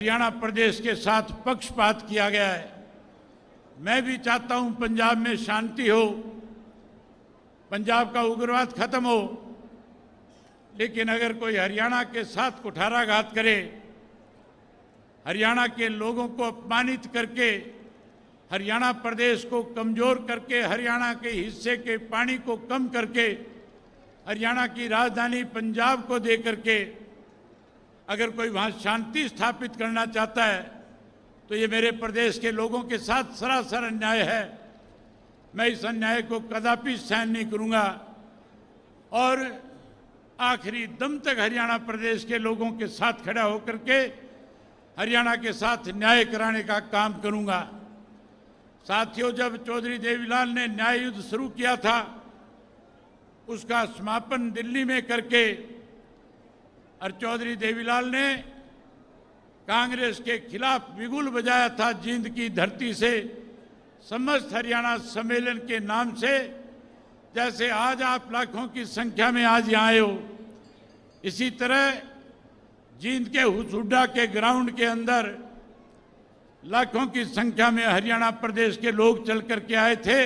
हरियाणा प्रदेश के साथ पक्षपात किया गया है। मैं भी चाहता हूं पंजाब में शांति हो, पंजाब का उग्रवाद खत्म हो, लेकिन अगर कोई हरियाणा के साथ कुठाराघात करे, हरियाणा के लोगों को अपमानित करके, हरियाणा प्रदेश को कमजोर करके, हरियाणा के हिस्से के पानी को कम करके, हरियाणा की राजधानी पंजाब को दे करके अगर कोई वहां शांति स्थापित करना चाहता है तो ये मेरे प्रदेश के लोगों के साथ सरासर अन्याय है। मैं इस अन्याय को कदापि सहन नहीं करूंगा और आखिरी दम तक हरियाणा प्रदेश के लोगों के साथ खड़ा होकर के हरियाणा के साथ न्याय कराने का काम करूंगा। साथियों, जब चौधरी देवीलाल ने न्याय युद्ध शुरू किया था, उसका समापन दिल्ली में करके और चौधरी देवीलाल ने कांग्रेस के खिलाफ बिगुल बजाया था जींद की धरती से, समस्त हरियाणा सम्मेलन के नाम से। जैसे आज आप लाखों की संख्या में आज यहाँ आए हो, इसी तरह जींद के हुसुड्डा के ग्राउंड के अंदर लाखों की संख्या में हरियाणा प्रदेश के लोग चल करके आए थे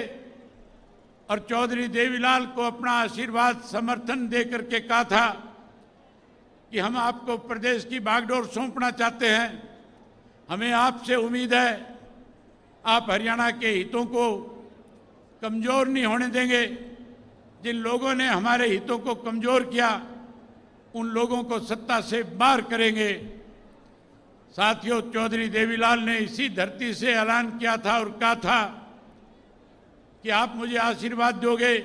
और चौधरी देवीलाल को अपना आशीर्वाद समर्थन दे करके कहा था कि हम आपको प्रदेश की बागडोर सौंपना चाहते हैं। हमें आपसे उम्मीद है आप हरियाणा के हितों को कमजोर नहीं होने देंगे। जिन लोगों ने हमारे हितों को कमजोर किया, उन लोगों को सत्ता से बाहर करेंगे। साथियों, चौधरी देवीलाल ने इसी धरती से ऐलान किया था और कहा था कि आप मुझे आशीर्वाद दोगे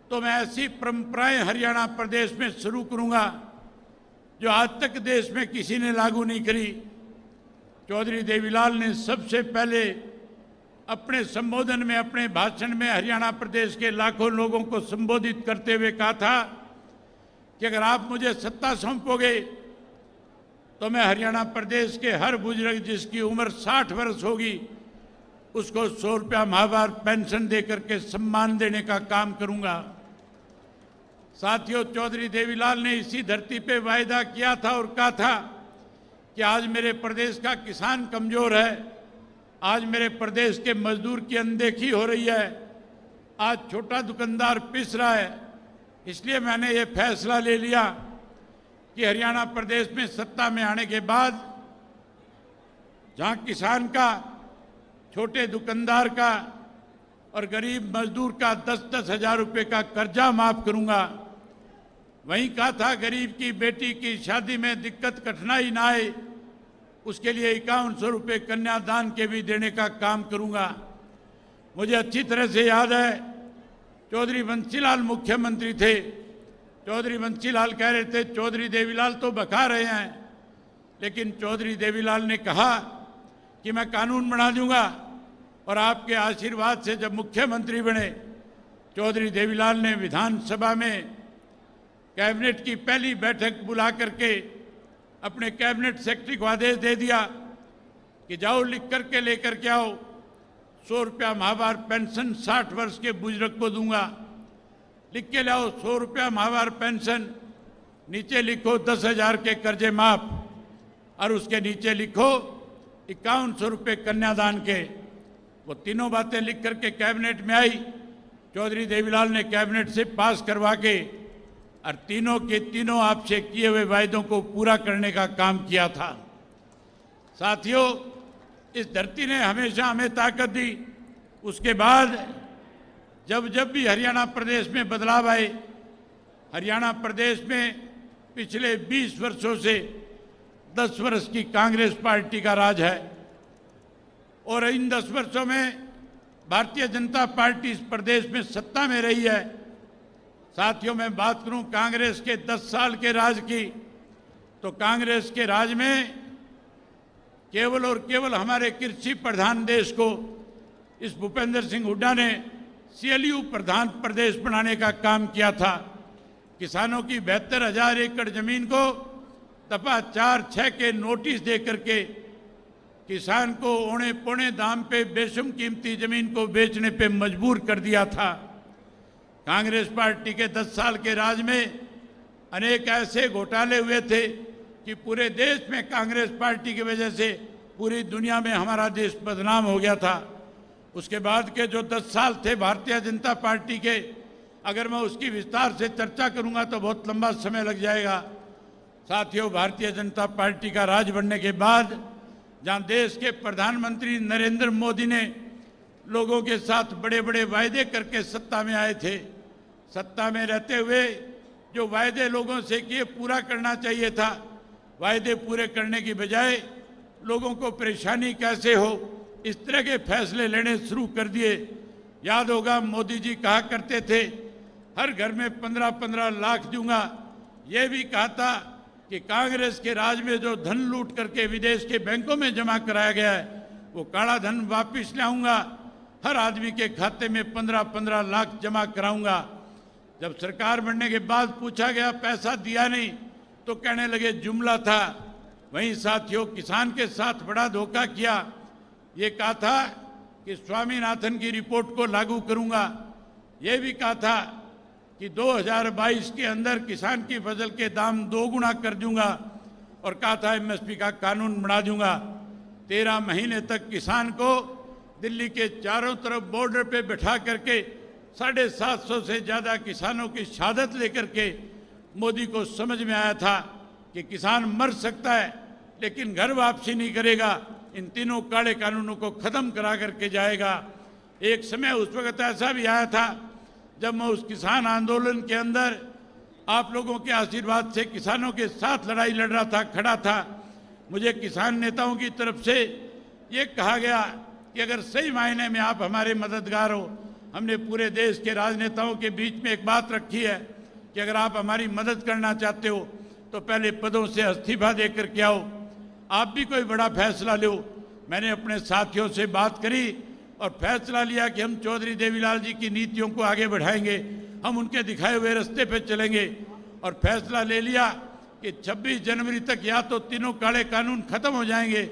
तो मैं ऐसी परंपराएं हरियाणा प्रदेश में शुरू करूंगा जो आज तक देश में किसी ने लागू नहीं करी। चौधरी देवीलाल ने सबसे पहले अपने संबोधन में, अपने भाषण में हरियाणा प्रदेश के लाखों लोगों को संबोधित करते हुए कहा था कि अगर आप मुझे सत्ता सौंपोगे तो मैं हरियाणा प्रदेश के हर बुजुर्ग जिसकी उम्र 60 वर्ष होगी उसको 100 रुपया माहवार पेंशन दे करके सम्मान देने का काम करूंगा। साथियों, चौधरी देवीलाल ने इसी धरती पे वायदा किया था और कहा था कि आज मेरे प्रदेश का किसान कमजोर है, आज मेरे प्रदेश के मजदूर की अनदेखी हो रही है, आज छोटा दुकानदार पिस रहा है। इसलिए मैंने ये फैसला ले लिया कि हरियाणा प्रदेश में सत्ता में आने के बाद जहां किसान का, छोटे दुकानदार का और गरीब मजदूर का 10-10 हजार रुपये का कर्जा माफ करूंगा। वहीं कहा था गरीब की बेटी की शादी में दिक्कत कठिनाई ना आए, उसके लिए 5100 रुपये कन्यादान के भी देने का काम करूंगा। मुझे अच्छी तरह से याद है, चौधरी बंसीलाल मुख्यमंत्री थे। चौधरी बंसीलाल कह रहे थे चौधरी देवीलाल तो बका रहे हैं, लेकिन चौधरी देवीलाल ने कहा कि मैं कानून बना दूंगा। और आपके आशीर्वाद से जब मुख्यमंत्री बने, चौधरी देवीलाल ने विधानसभा में कैबिनेट की पहली बैठक बुला करके अपने कैबिनेट सेक्रेटरी को आदेश दे दिया कि जाओ लिख करके लेकर के आओ, 100 रुपया माहवार पेंशन 60 वर्ष के बुजुर्ग को दूंगा। लिख के लाओ 100 रुपया माहवार पेंशन, नीचे लिखो 10,000 के कर्जे माफ और उसके नीचे लिखो 5100 रुपये कन्यादान के। वो तीनों बातें लिख करके कैबिनेट में आई। चौधरी देवीलाल ने कैबिनेट से पास करवा के और तीनों के तीनों आपसे किए हुए वायदों को पूरा करने का काम किया था। साथियों, इस धरती ने हमेशा हमें ताकत दी। उसके बाद जब जब भी हरियाणा प्रदेश में बदलाव आए, हरियाणा प्रदेश में पिछले 20 वर्षों से 10 वर्ष की कांग्रेस पार्टी का राज है और इन 10 वर्षों में भारतीय जनता पार्टी इस प्रदेश में सत्ता में रही है। साथियों, मैं बात करूं कांग्रेस के 10 साल के राज की, तो कांग्रेस के राज में केवल और केवल हमारे कृषि प्रधान देश को इस भूपेंद्र सिंह हुड्डा ने CLU प्रधान प्रदेश बनाने का काम किया था। किसानों की 72,000 एकड़ जमीन को दफा 4-6 के नोटिस दे करके किसान को औने पौने दाम पे बेशुम कीमती जमीन को बेचने पे मजबूर कर दिया था। कांग्रेस पार्टी के 10 साल के राज में अनेक ऐसे घोटाले हुए थे कि पूरे देश में कांग्रेस पार्टी की वजह से पूरी दुनिया में हमारा देश बदनाम हो गया था। उसके बाद के जो 10 साल थे भारतीय जनता पार्टी के, अगर मैं उसकी विस्तार से चर्चा करूंगा तो बहुत लंबा समय लग जाएगा। साथियों, भारतीय जनता पार्टी का राज बनने के बाद जहां देश के प्रधानमंत्री नरेंद्र मोदी ने लोगों के साथ बड़े बड़े वायदे करके सत्ता में आए थे, सत्ता में रहते हुए जो वायदे लोगों से किए पूरा करना चाहिए था, वायदे पूरे करने की बजाय लोगों को परेशानी कैसे हो इस तरह के फैसले लेने शुरू कर दिए। याद होगा मोदी जी कहा करते थे हर घर में 15-15 लाख दूंगा। ये भी कहा था कि कांग्रेस के राज में जो धन लूट करके विदेश के बैंकों में जमा कराया गया है वो काला धन वापिस लाऊंगा, हर आदमी के खाते में 15-15 लाख जमा कराऊंगा। जब सरकार बनने के बाद पूछा गया पैसा दिया नहीं तो कहने लगे जुमला था। वहीं साथियों, किसान के साथ बड़ा धोखा किया। ये कहा था कि स्वामीनाथन की रिपोर्ट को लागू करूंगा। ये भी कहा था कि 2022 के अंदर किसान की फसल के दाम 2 गुना कर दूंगा और कहा था एमएसपी का कानून बना दूंगा। 13 महीने तक किसान को दिल्ली के चारों तरफ बॉर्डर पे बिठा करके 750 से ज़्यादा किसानों की शहादत लेकर के मोदी को समझ में आया था कि किसान मर सकता है लेकिन घर वापसी नहीं करेगा, इन तीनों काले कानूनों को खत्म करा करके जाएगा। एक समय उस वक्त ऐसा भी आया था जब मैं उस किसान आंदोलन के अंदर आप लोगों के आशीर्वाद से किसानों के साथ लड़ाई लड़ रहा था, खड़ा था। मुझे किसान नेताओं की तरफ से ये कहा गया कि अगर सही मायने में आप हमारे मददगार हो, हमने पूरे देश के राजनेताओं के बीच में एक बात रखी है कि अगर आप हमारी मदद करना चाहते हो तो पहले पदों से इस्तीफा दे करके आओ, आप भी कोई बड़ा फैसला लो। मैंने अपने साथियों से बात करी और फैसला लिया कि हम चौधरी देवीलाल जी की नीतियों को आगे बढ़ाएंगे, हम उनके दिखाए हुए रास्ते पे चलेंगे। और फैसला ले लिया कि 26 जनवरी तक या तो तीनों काले कानून खत्म हो जाएंगे,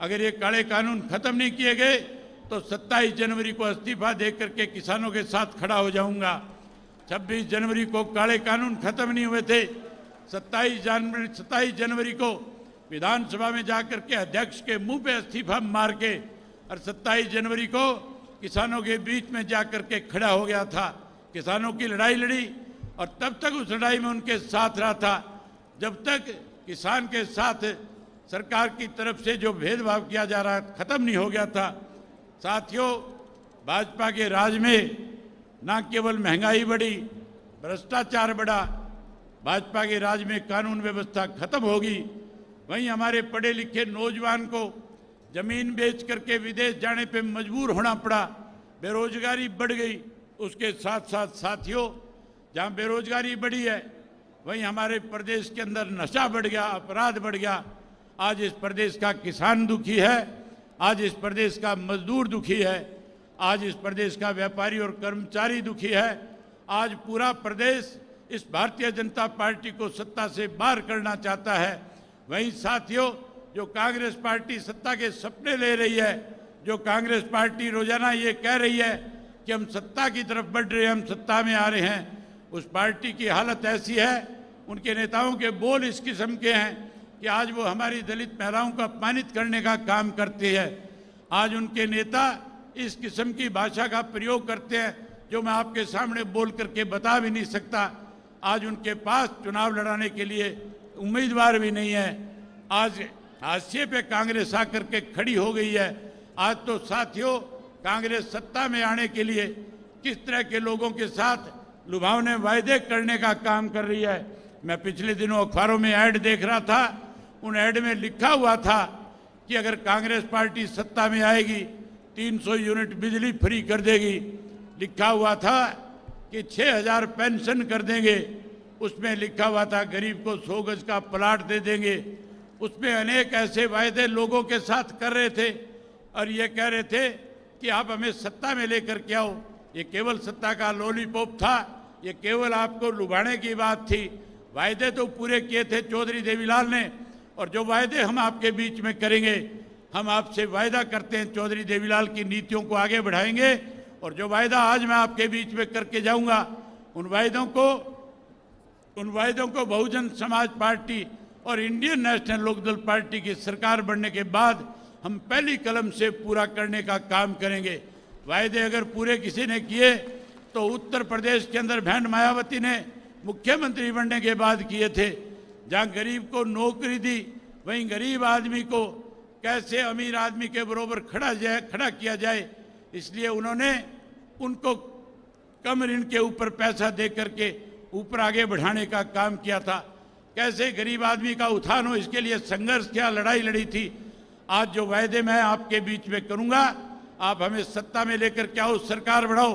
अगर ये काले कानून खत्म नहीं किए गए तो 27 जनवरी को इस्तीफा दे करके किसानों के साथ खड़ा हो जाऊंगा। 26 जनवरी को काले कानून खत्म नहीं हुए थे। 27 जनवरी को विधानसभा में जाकर के अध्यक्ष के मुंह पे इस्तीफा मार के और 27 जनवरी को किसानों के बीच में जाकर के खड़ा हो गया था, किसानों की लड़ाई लड़ी और तब तक उस लड़ाई में उनके साथ रहा था जब तक किसान के साथ सरकार की तरफ से जो भेदभाव किया जा रहा खत्म नहीं हो गया था। साथियों, भाजपा के राज में न केवल महंगाई बढ़ी, भ्रष्टाचार बढ़ा, भाजपा के राज में कानून व्यवस्था खत्म होगी। वहीं हमारे पढ़े लिखे नौजवान को जमीन बेच करके विदेश जाने पे मजबूर होना पड़ा, बेरोजगारी बढ़ गई। उसके साथ साथ साथियों, जहां बेरोजगारी बढ़ी है वहीं हमारे प्रदेश के अंदर नशा बढ़ गया, अपराध बढ़ गया। आज इस प्रदेश का किसान दुखी है, आज इस प्रदेश का मजदूर दुखी है, आज इस प्रदेश का व्यापारी और कर्मचारी दुखी है। आज पूरा प्रदेश इस भारतीय जनता पार्टी को सत्ता से बाहर करना चाहता है। वहीं साथियों, जो कांग्रेस पार्टी सत्ता के सपने ले रही है, जो कांग्रेस पार्टी रोजाना ये कह रही है कि हम सत्ता की तरफ बढ़ रहे हैं, हम सत्ता में आ रहे हैं, उस पार्टी की हालत ऐसी है, उनके नेताओं के बोल इस किस्म के हैं कि आज वो हमारी दलित महिलाओं को अपमानित करने का काम करते हैं। आज उनके नेता इस किस्म की भाषा का प्रयोग करते हैं जो मैं आपके सामने बोल करके बता भी नहीं सकता। आज उनके पास चुनाव लड़ाने के लिए उम्मीदवार भी नहीं है। आज हाशिए पे कांग्रेस आकर के खड़ी हो गई है। आज तो साथियों, कांग्रेस सत्ता में आने के लिए किस तरह के लोगों के साथ लुभावने वायदे करने का काम कर रही है। मैं पिछले दिनों अखबारों में ऐड देख रहा था, उन ऐड में लिखा हुआ था कि अगर कांग्रेस पार्टी सत्ता में आएगी 300 यूनिट बिजली फ्री कर देगी। लिखा हुआ था कि 6000 पेंशन कर देंगे। उसमें लिखा हुआ था गरीब को 100 गज का प्लाट दे देंगे। उसमें अनेक ऐसे वायदे लोगों के साथ कर रहे थे और ये कह रहे थे कि आप हमें सत्ता में लेकर के आओ। ये केवल सत्ता का लॉलीपॉप था, ये केवल आपको लुभाने की बात थी। वायदे तो पूरे किए थे चौधरी देवीलाल ने, और जो वायदे हम आपके बीच में करेंगे, हम आपसे वायदा करते हैं चौधरी देवीलाल की नीतियों को आगे बढ़ाएंगे। और जो वायदा आज मैं आपके बीच में करके जाऊंगा, उन वायदों को बहुजन समाज पार्टी और इंडियन नेशनल लोकदल पार्टी की सरकार बनने के बाद हम पहली कलम से पूरा करने का काम करेंगे। वायदे अगर पूरे किसी ने किए तो उत्तर प्रदेश के अंदर बहन मायावती ने मुख्यमंत्री बनने के बाद किए थे। जहां गरीब को नौकरी दी, वहीं गरीब आदमी को कैसे अमीर आदमी के बराबर खड़ा किया जाए, इसलिए उन्होंने उनको कम ऋण के ऊपर पैसा दे करके ऊपर आगे बढ़ाने का काम किया था। कैसे गरीब आदमी का उत्थान हो, इसके लिए संघर्ष किया, लड़ाई लड़ी थी। आज जो वायदे मैं आपके बीच में करूंगा, आप हमें सत्ता में लेकर के आओ, सरकार बढ़ाओ।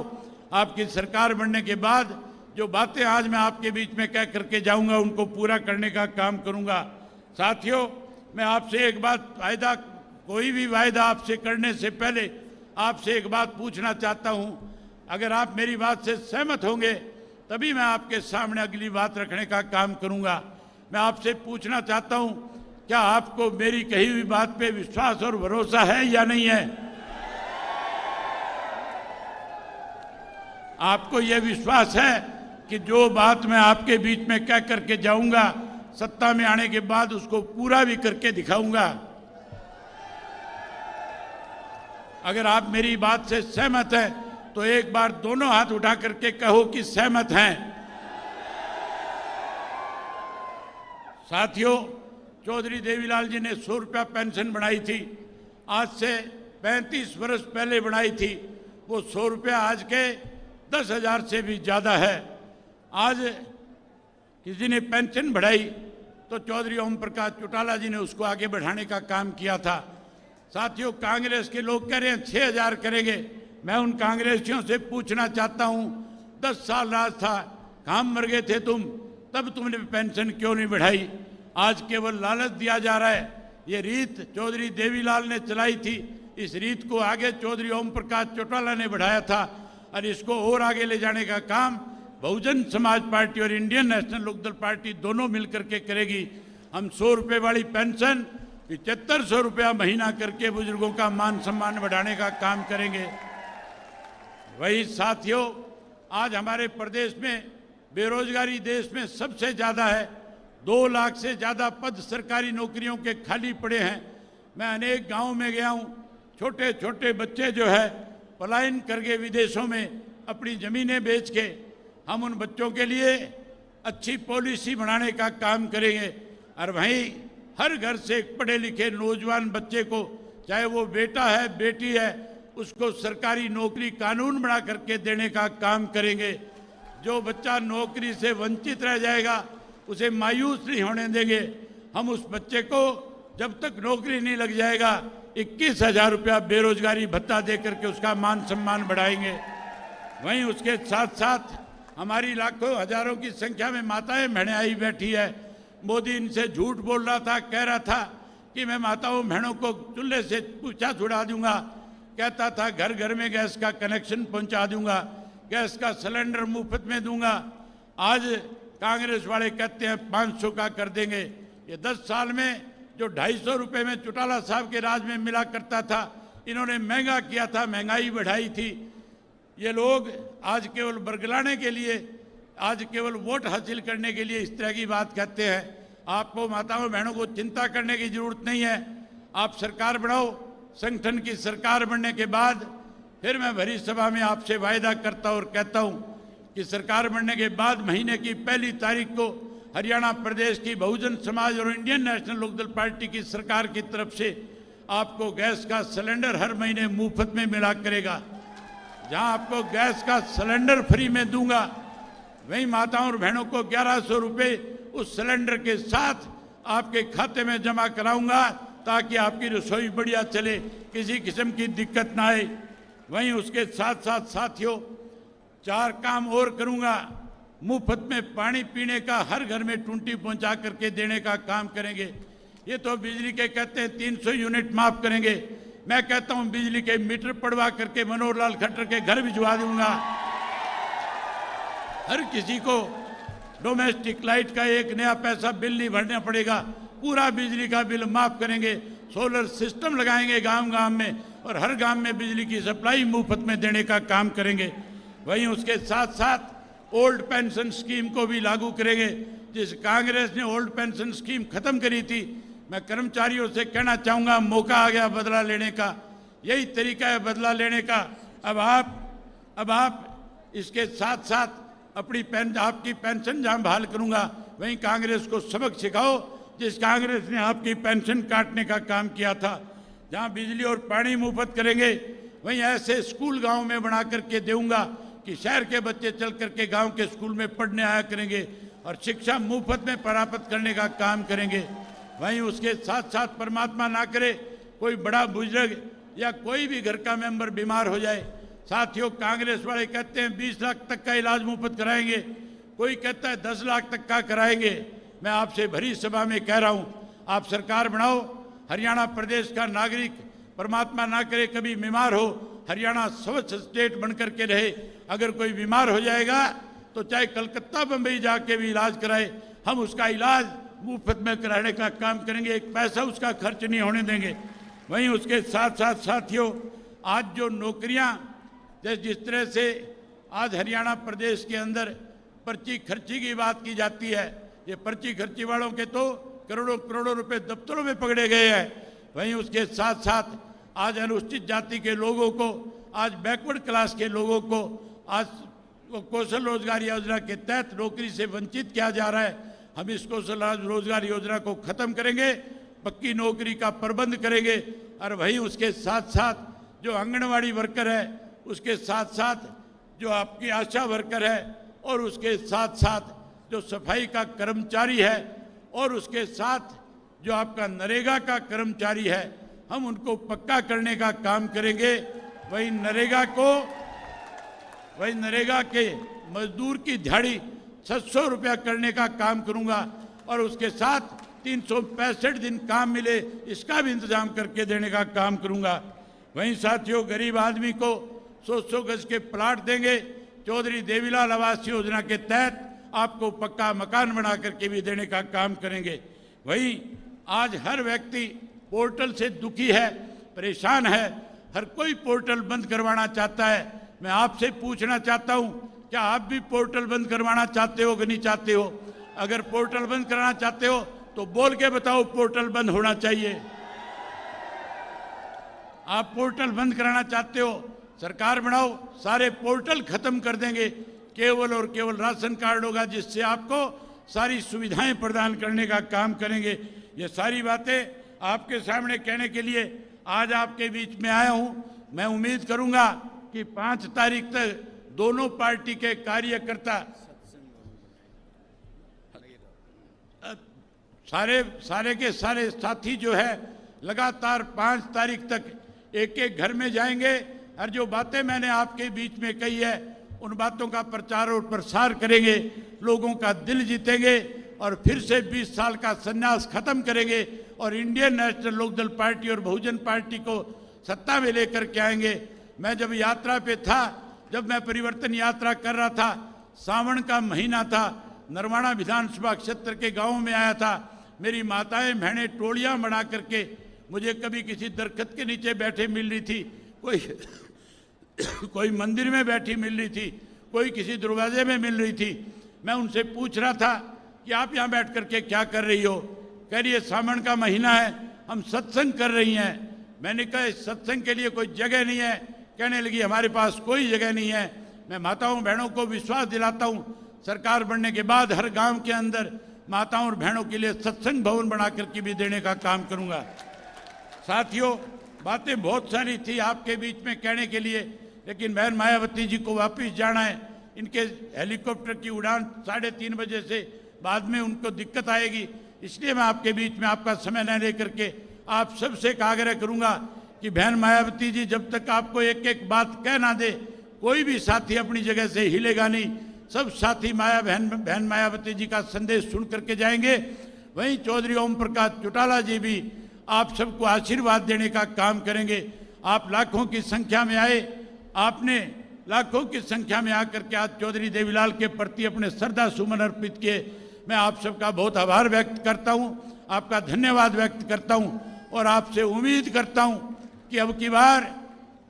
आपकी सरकार बनने के बाद जो बातें आज मैं आपके बीच में कह करके जाऊंगा, उनको पूरा करने का काम करूंगा। साथियों, मैं आपसे एक बात कोई भी वायदा आपसे करने से पहले आपसे एक बात पूछना चाहता हूं। अगर आप मेरी बात से सहमत होंगे तभी मैं आपके सामने अगली बात रखने का काम करूंगा। मैं आपसे पूछना चाहता हूं, क्या आपको मेरी कही हुई बात पे विश्वास और भरोसा है या नहीं है? आपको यह विश्वास है कि जो बात मैं आपके बीच में कह करके जाऊंगा, सत्ता में आने के बाद उसको पूरा भी करके दिखाऊंगा? अगर आप मेरी बात से सहमत हैं तो एक बार दोनों हाथ उठा करके कहो कि सहमत हैं। साथियों, चौधरी देवीलाल जी ने 100 रुपया पेंशन बढ़ाई थी, आज से 35 वर्ष पहले बढ़ाई थी। वो 100 रुपया आज के 10,000 से भी ज्यादा है। आज किसी ने पेंशन बढ़ाई तो चौधरी ओम प्रकाश चौटाला जी ने उसको आगे बढ़ाने का काम किया था। साथियों, कांग्रेस के लोग कह रहे हैं 6,000 करेंगे। मैं उन कांग्रेसियों से पूछना चाहता हूं, 10 साल राज था, कहां मर गए थे तुम? तब तुमने पेंशन क्यों नहीं बढ़ाई? आज केवल लालच दिया जा रहा है। ये रीत चौधरी देवीलाल ने चलाई थी, इस रीत को आगे चौधरी ओम प्रकाश चौटाला ने बढ़ाया था और इसको और आगे ले जाने का काम बहुजन समाज पार्टी और इंडियन नेशनल लोकदल पार्टी दोनों मिलकर के करेगी। हम 100 रुपये वाली पेंशन 7500 रुपया महीना करके बुजुर्गों का मान सम्मान बढ़ाने का काम करेंगे। वही साथियों, आज हमारे प्रदेश में बेरोजगारी देश में सबसे ज्यादा है। 2 लाख से ज्यादा पद सरकारी नौकरियों के खाली पड़े हैं। मैं अनेक गांवों में गया हूं, छोटे छोटे बच्चे जो है पलायन करके विदेशों में अपनी जमीनें बेच के, हम उन बच्चों के लिए अच्छी पॉलिसी बनाने का काम करेंगे। और वहीं हर घर से एक पढ़े लिखे नौजवान बच्चे को, चाहे वो बेटा है बेटी है, उसको सरकारी नौकरी कानून बना करके देने का काम करेंगे। जो बच्चा नौकरी से वंचित रह जाएगा उसे मायूस नहीं होने देंगे। हम उस बच्चे को जब तक नौकरी नहीं लग जाएगा 21,000 रुपया बेरोजगारी भत्ता दे करके उसका मान सम्मान बढ़ाएंगे। वहीं उसके साथ साथ हमारी लाखों हजारों की संख्या में माताएं बहनें आई बैठी है। मोदी इनसे झूठ बोल रहा था, कह रहा था कि मैं माताओं बहनों को चूल्हे से पूछा छुड़ा दूंगा, कहता था घर घर में गैस का कनेक्शन पहुंचा दूंगा, गैस का सिलेंडर मुफ्त में दूंगा। आज कांग्रेस वाले कहते हैं 500 का कर देंगे। ये 10 साल में जो 250 रुपये में चौटाला साहब के राज में मिला करता था, इन्होंने महंगा किया था, महंगाई बढ़ाई थी। ये लोग आज केवल बरगलाने के लिए, आज केवल वोट हासिल करने के लिए इस तरह की बात कहते हैं। आपको माताओं बहनों को चिंता करने की जरूरत नहीं है। आप सरकार बढ़ाओ। संगठन की सरकार बनने के बाद फिर मैं भरी सभा में आपसे वायदा करता और कहता हूं कि सरकार बनने के बाद महीने की 1 तारीख को हरियाणा प्रदेश की बहुजन समाज और इंडियन नेशनल लोकदल पार्टी की सरकार की तरफ से आपको गैस का सिलेंडर हर महीने मुफ्त में मिला करेगा। जहां आपको गैस का सिलेंडर फ्री में दूंगा, वहीं माताओं और बहनों को 1100 रुपये उस सिलेंडर के साथ आपके खाते में जमा कराऊंगा, ताकि आपकी रसोई बढ़िया चले, किसी किस्म की दिक्कत ना आए। वहीं उसके साथ साथ साथियों 4 काम और करूंगा। मुफ्त में पानी पीने का हर घर में टूंटी पहुंचा करके देने का काम करेंगे। ये तो बिजली के कहते हैं 300 यूनिट माफ करेंगे, मैं कहता हूं बिजली के मीटर पड़वा करके मनोहर लाल खट्टर के घर भिजवा दूंगा। हर किसी को डोमेस्टिक लाइट का 1 नया पैसा बिल नहीं भरना पड़ेगा, पूरा बिजली का बिल माफ करेंगे। सोलर सिस्टम लगाएंगे गांव गांव में और हर गांव में बिजली की सप्लाई मुफ्त में देने का काम करेंगे। वहीं उसके साथ साथ ओल्ड पेंशन स्कीम को भी लागू करेंगे, जिस कांग्रेस ने ओल्ड पेंशन स्कीम खत्म करी थी, मैं कर्मचारियों से कहना चाहूँगा, मौका आ गया बदला लेने का। यही तरीका है बदला लेने का। अब आप इसके साथ साथ आपकी पेंशन जहाँ बहाल करूँगा, वहीं कांग्रेस को सबक सिखाओ जिस कांग्रेस ने आपकी पेंशन काटने का काम किया था। जहाँ बिजली और पानी मुफ्त करेंगे, वहीं ऐसे स्कूल गांव में बना करके दूंगा कि शहर के बच्चे चल करके गांव के स्कूल में पढ़ने आया करेंगे और शिक्षा मुफ्त में प्राप्त करने का काम करेंगे। वहीं उसके साथ साथ परमात्मा ना करे कोई बड़ा बुजुर्ग या कोई भी घर का मेंबर बीमार हो जाए। साथियों, कांग्रेस वाले कहते हैं 20 लाख तक का इलाज मुफ्त कराएंगे, कोई कहता है 10 लाख तक का कराएंगे। मैं आपसे भरी सभा में कह रहा हूं, आप सरकार बनाओ। हरियाणा प्रदेश का नागरिक परमात्मा ना करे कभी बीमार हो, हरियाणा स्वच्छ स्टेट बनकर के रहे। अगर कोई बीमार हो जाएगा तो चाहे कलकत्ता बंबई जाके भी इलाज कराए, हम उसका इलाज मुफ्त में कराने का काम करेंगे, एक पैसा उसका खर्च नहीं होने देंगे। वहीं उसके साथ साथ साथियों, आज जो नौकरियां जिस तरह से आज हरियाणा प्रदेश के अंदर पर्ची खर्ची की बात की जाती है, ये पर्ची खर्ची वालों के तो करोड़ों करोड़ों रुपए दफ्तरों में पकड़े गए हैं। वहीं उसके साथ साथ आज अनुसूचित जाति के लोगों को, आज बैकवर्ड क्लास के लोगों को आज कौशल रोजगार योजना के तहत नौकरी से वंचित किया जा रहा है। हम इस कौशल रोजगार योजना को खत्म करेंगे, पक्की नौकरी का प्रबंध करेंगे। और वहीं उसके साथ साथ जो आंगनवाड़ी वर्कर है, उसके साथ साथ जो आपकी आशा वर्कर है, और उसके साथ साथ जो सफाई का कर्मचारी है, और उसके साथ जो आपका नरेगा का कर्मचारी है, हम उनको पक्का करने का काम करेंगे। वहीं नरेगा के मजदूर की दिहाड़ी 700 रुपया करने का काम करूंगा, और उसके साथ 365 दिन काम मिले इसका भी इंतजाम करके देने का काम करूंगा। वहीं साथियों, गरीब आदमी को 100 गज के प्लाट देंगे। चौधरी देवीलाल आवास योजना के तहत आपको पक्का मकान बना करके भी देने का काम करेंगे। वहीं आज हर व्यक्ति पोर्टल से दुखी है, परेशान है, हर कोई पोर्टल बंद करवाना चाहता है। मैं आपसे पूछना चाहता हूं, क्या आप भी पोर्टल बंद करवाना चाहते हो कि नहीं चाहते हो? अगर पोर्टल बंद कराना चाहते हो तो बोल के बताओ, पोर्टल बंद होना चाहिए। आप पोर्टल बंद कराना चाहते हो, सरकार बनाओ, सारे पोर्टल खत्म कर देंगे। केवल और केवल राशन कार्ड होगा, जिससे आपको सारी सुविधाएं प्रदान करने का काम करेंगे। ये सारी बातें आपके सामने कहने के लिए आज आपके बीच में आया हूं। मैं उम्मीद करूंगा कि 5 तारीख तक दोनों पार्टी के कार्यकर्ता सारे के सारे साथी जो है लगातार 5 तारीख तक एक एक घर में जाएंगे, और जो बातें मैंने आपके बीच में कही है उन बातों का प्रचार और प्रसार करेंगे, लोगों का दिल जीतेंगे, और फिर से 20 साल का संन्यास खत्म करेंगे, और इंडियन नेशनल लोकदल पार्टी और बहुजन पार्टी को सत्ता में लेकर के आएंगे। मैं जब यात्रा पे था, जब मैं परिवर्तन यात्रा कर रहा था, सावन का महीना था, नरवाना विधानसभा क्षेत्र के गाँव में आया था। मेरी माताएं बहनें टोलियां बना करके मुझे कभी किसी दरख्त के नीचे बैठे मिल रही थी, कोई मंदिर में बैठी मिल रही थी, कोई किसी दरवाजे में मिल रही थी। मैं उनसे पूछ रहा था कि आप यहाँ बैठ करके क्या कर रही हो? कह रही है सावन का महीना है, हम सत्संग कर रही हैं। मैंने कहा इस सत्संग के लिए कोई जगह नहीं है। कहने लगी हमारे पास कोई जगह नहीं है। मैं माताओं बहनों को विश्वास दिलाता हूँ, सरकार बनने के बाद हर गांव के अंदर माताओं और बहनों के लिए सत्संग भवन बना करके भी देने का काम करूंगा। साथियों, बातें बहुत सारी थी आपके बीच में कहने के लिए, लेकिन बहन मायावती जी को वापस जाना है। इनके हेलीकॉप्टर की उड़ान 3:30 बजे से बाद में उनको दिक्कत आएगी, इसलिए मैं आपके बीच में आपका समय न लेकर के आप सबसे एक आग्रह करूंगा कि बहन मायावती जी जब तक आपको एक एक बात कह ना दे, कोई भी साथी अपनी जगह से हिलेगा नहीं। सब साथी बहन मायावती जी का संदेश सुन करके जाएंगे। वहीं चौधरी ओम प्रकाश चौटाला जी भी आप सबको आशीर्वाद देने का काम करेंगे। आप लाखों की संख्या में आए, आपने लाखों की संख्या में आकर के आज चौधरी देवीलाल के प्रति अपने श्रद्धा सुमन अर्पित किए। मैं आप सबका बहुत आभार व्यक्त करता हूं, आपका धन्यवाद व्यक्त करता हूं, और आपसे उम्मीद करता हूं कि अब की बार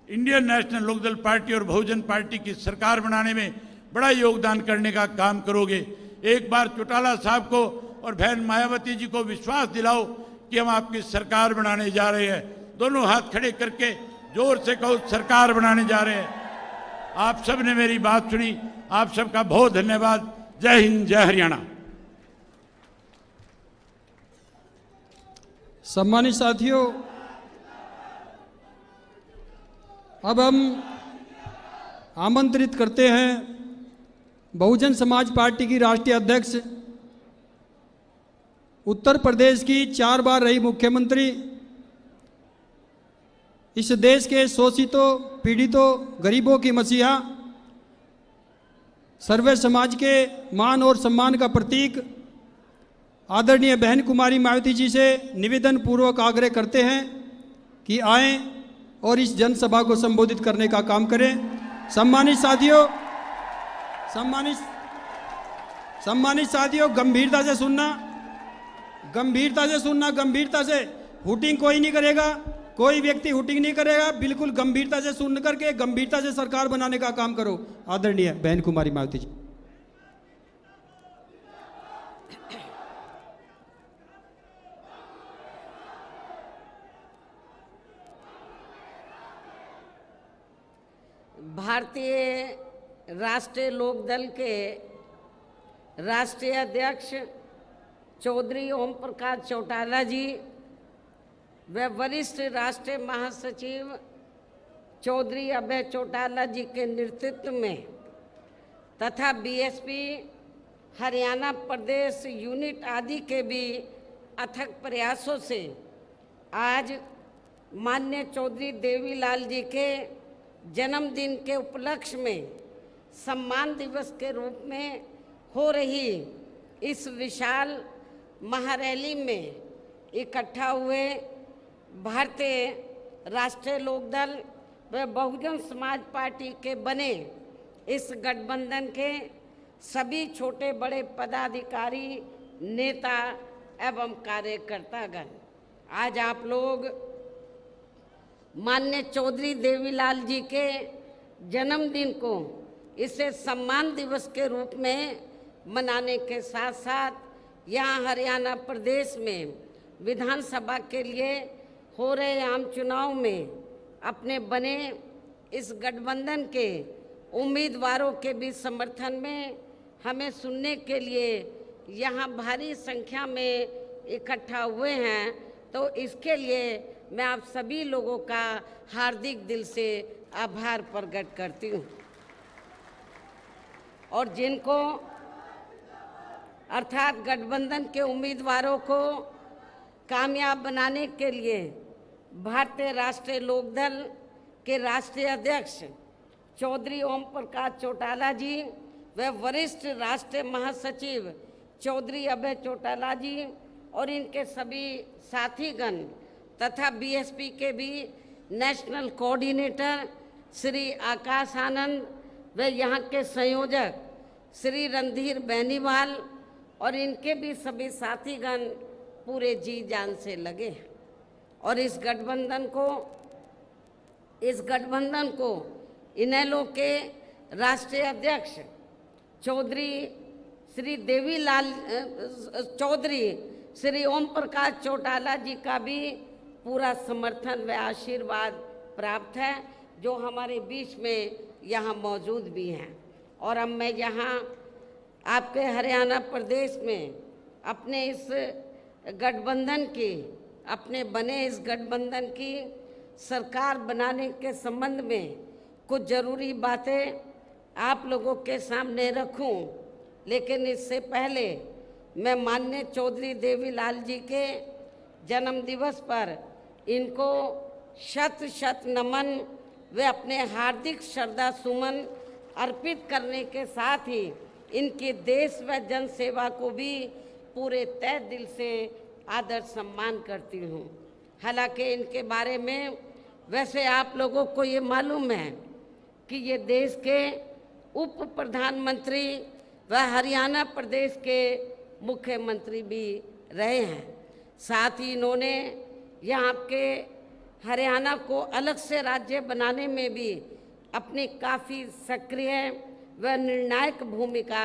इंडियन नेशनल लोकदल पार्टी और बहुजन पार्टी की सरकार बनाने में बड़ा योगदान करने का काम करोगे। एक बार चौटाला साहब को और बहन मायावती जी को विश्वास दिलाओ कि हम आपकी सरकार बनाने जा रहे हैं। दोनों हाथ खड़े करके जोर से कहो, सरकार बनाने जा रहे हैं। आप सब ने मेरी बात सुनी, आप सबका बहुत धन्यवाद। जय हिंद, जय हरियाणा। सम्मानित साथियों, अब हम आमंत्रित करते हैं बहुजन समाज पार्टी की राष्ट्रीय अध्यक्ष, उत्तर प्रदेश की 4 बार रही मुख्यमंत्री, इस देश के शोषितों, पीड़ितों, गरीबों की मसीहा, सर्वे समाज के मान और सम्मान का प्रतीक आदरणीय बहन कुमारी मायावती जी से निवेदन पूर्वक आग्रह करते हैं कि आएं और इस जनसभा को संबोधित करने का काम करें। सम्मानित साथियों, गंभीरता से सुनना, गंभीरता से। हुटिंग कोई नहीं करेगा, कोई व्यक्ति हुटिंग नहीं करेगा। बिल्कुल गंभीरता से सुन करके गंभीरता से सरकार बनाने का काम करो। आदरणीय बहन कुमारी मायावती जी। भारतीय राष्ट्रीय लोकदल के राष्ट्रीय अध्यक्ष चौधरी ओम प्रकाश चौटाला जी व वरिष्ठ राष्ट्रीय महासचिव चौधरी अभय चौटाला जी के नेतृत्व में तथा बीएसपी हरियाणा प्रदेश यूनिट आदि के भी अथक प्रयासों से आज माननीय चौधरी देवीलाल जी के जन्मदिन के उपलक्ष्य में सम्मान दिवस के रूप में हो रही इस विशाल महारैली में इकट्ठा हुए भारतीय राष्ट्रीय लोकदल व बहुजन समाज पार्टी के बने इस गठबंधन के सभी छोटे बड़े पदाधिकारी, नेता एवं कार्यकर्तागण, आज आप लोग माननीय चौधरी देवीलाल जी के जन्मदिन को इसे सम्मान दिवस के रूप में मनाने के साथ साथ यहाँ हरियाणा प्रदेश में विधानसभा के लिए हो रहे आम चुनाव में अपने बने इस गठबंधन के उम्मीदवारों के भी समर्थन में हमें सुनने के लिए यहाँ भारी संख्या में इकट्ठा हुए हैं। तो इसके लिए मैं आप सभी लोगों का हार्दिक दिल से आभार प्रकट करती हूँ और जिनको अर्थात गठबंधन के उम्मीदवारों को कामयाब बनाने के लिए भारतीय राष्ट्रीय लोकदल के राष्ट्रीय अध्यक्ष चौधरी ओम प्रकाश चौटाला जी व वरिष्ठ राष्ट्रीय महासचिव चौधरी अभय चौटाला जी और इनके सभी साथीगण तथा बीएसपी के भी नेशनल कोऑर्डिनेटर श्री आकाश आनंद व यहाँ के संयोजक श्री रणधीर बेनीवाल और इनके भी सभी साथीगण पूरे जी जान से लगे और इस गठबंधन को इनेलो के राष्ट्रीय अध्यक्ष चौधरी श्री देवीलाल चौधरी श्री ओम प्रकाश चौटाला जी का भी पूरा समर्थन व आशीर्वाद प्राप्त है, जो हमारे बीच में यहाँ मौजूद भी हैं। और अब मैं यहाँ आपके हरियाणा प्रदेश में अपने इस गठबंधन की, अपने बने इस गठबंधन की सरकार बनाने के संबंध में कुछ ज़रूरी बातें आप लोगों के सामने रखूं। लेकिन इससे पहले मैं माननीय चौधरी देवीलाल जी के जन्म दिवस पर इनको शत शत नमन व अपने हार्दिक श्रद्धा सुमन अर्पित करने के साथ ही इनकी देश व जन सेवा को भी पूरे तहे दिल से आदर सम्मान करती हूँ। हालांकि इनके बारे में वैसे आप लोगों को ये मालूम है कि ये देश के उप प्रधानमंत्री व हरियाणा प्रदेश के मुख्यमंत्री भी रहे हैं। साथ ही इन्होंने यहाँ के हरियाणा को अलग से राज्य बनाने में भी अपनी काफ़ी सक्रिय व निर्णायक भूमिका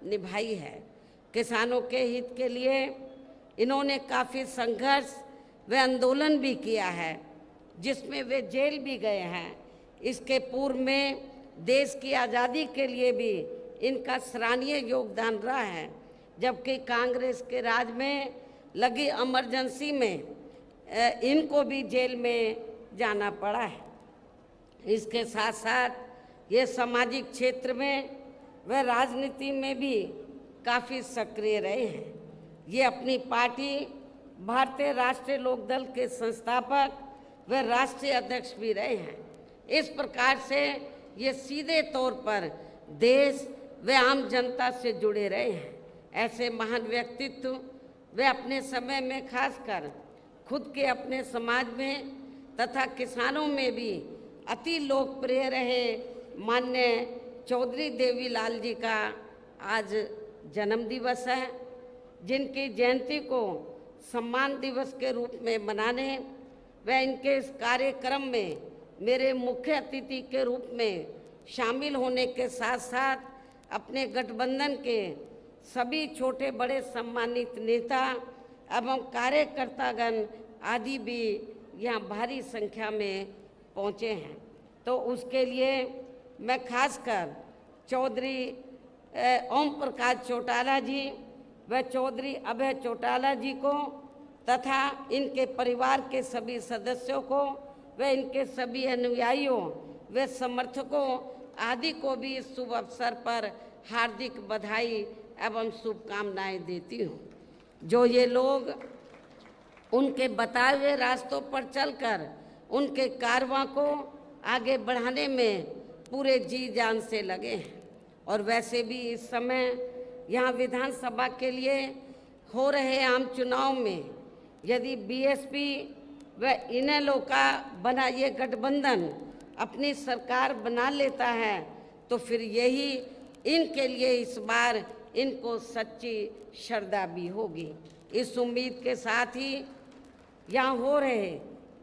निभाई है। किसानों के हित के लिए इन्होंने काफ़ी संघर्ष व आंदोलन भी किया है, जिसमें वे जेल भी गए हैं। इसके पूर्व में देश की आज़ादी के लिए भी इनका सराहनीय योगदान रहा है, जबकि कांग्रेस के राज में लगी इमरजेंसी में इनको भी जेल में जाना पड़ा है। इसके साथ साथ ये सामाजिक क्षेत्र में व राजनीति में भी काफ़ी सक्रिय रहे हैं। ये अपनी पार्टी भारतीय राष्ट्रीय लोकदल के संस्थापक व राष्ट्रीय अध्यक्ष भी रहे हैं। इस प्रकार से ये सीधे तौर पर देश व आम जनता से जुड़े रहे हैं। ऐसे महान व्यक्तित्व वे अपने समय में खासकर खुद के अपने समाज में तथा किसानों में भी अति लोकप्रिय रहे माननीय चौधरी देवीलाल जी का आज जन्म दिवस है, जिनकी जयंती को सम्मान दिवस के रूप में मनाने व इनके इस कार्यक्रम में मेरे मुख्य अतिथि के रूप में शामिल होने के साथ साथ अपने गठबंधन के सभी छोटे बड़े सम्मानित नेता एवं कार्यकर्तागण आदि भी यहाँ भारी संख्या में पहुँचे हैं। तो उसके लिए मैं खासकर चौधरी ओम प्रकाश चौटाला जी व चौधरी अभय चौटाला जी को तथा इनके परिवार के सभी सदस्यों को व इनके सभी अनुयायियों व समर्थकों आदि को भी इस शुभ अवसर पर हार्दिक बधाई एवं शुभकामनाएं देती हूँ। जो ये लोग उनके बताए हुए रास्तों पर चलकर उनके कारवां को आगे बढ़ाने में पूरे जी जान से लगे हैं। और वैसे भी इस समय यहाँ विधानसभा के लिए हो रहे आम चुनाव में यदि बीएसपी व इनेलो का बना ये गठबंधन अपनी सरकार बना लेता है तो फिर यही इनके लिए इस बार इनको सच्ची श्रद्धा भी होगी। इस उम्मीद के साथ ही यहाँ हो रहे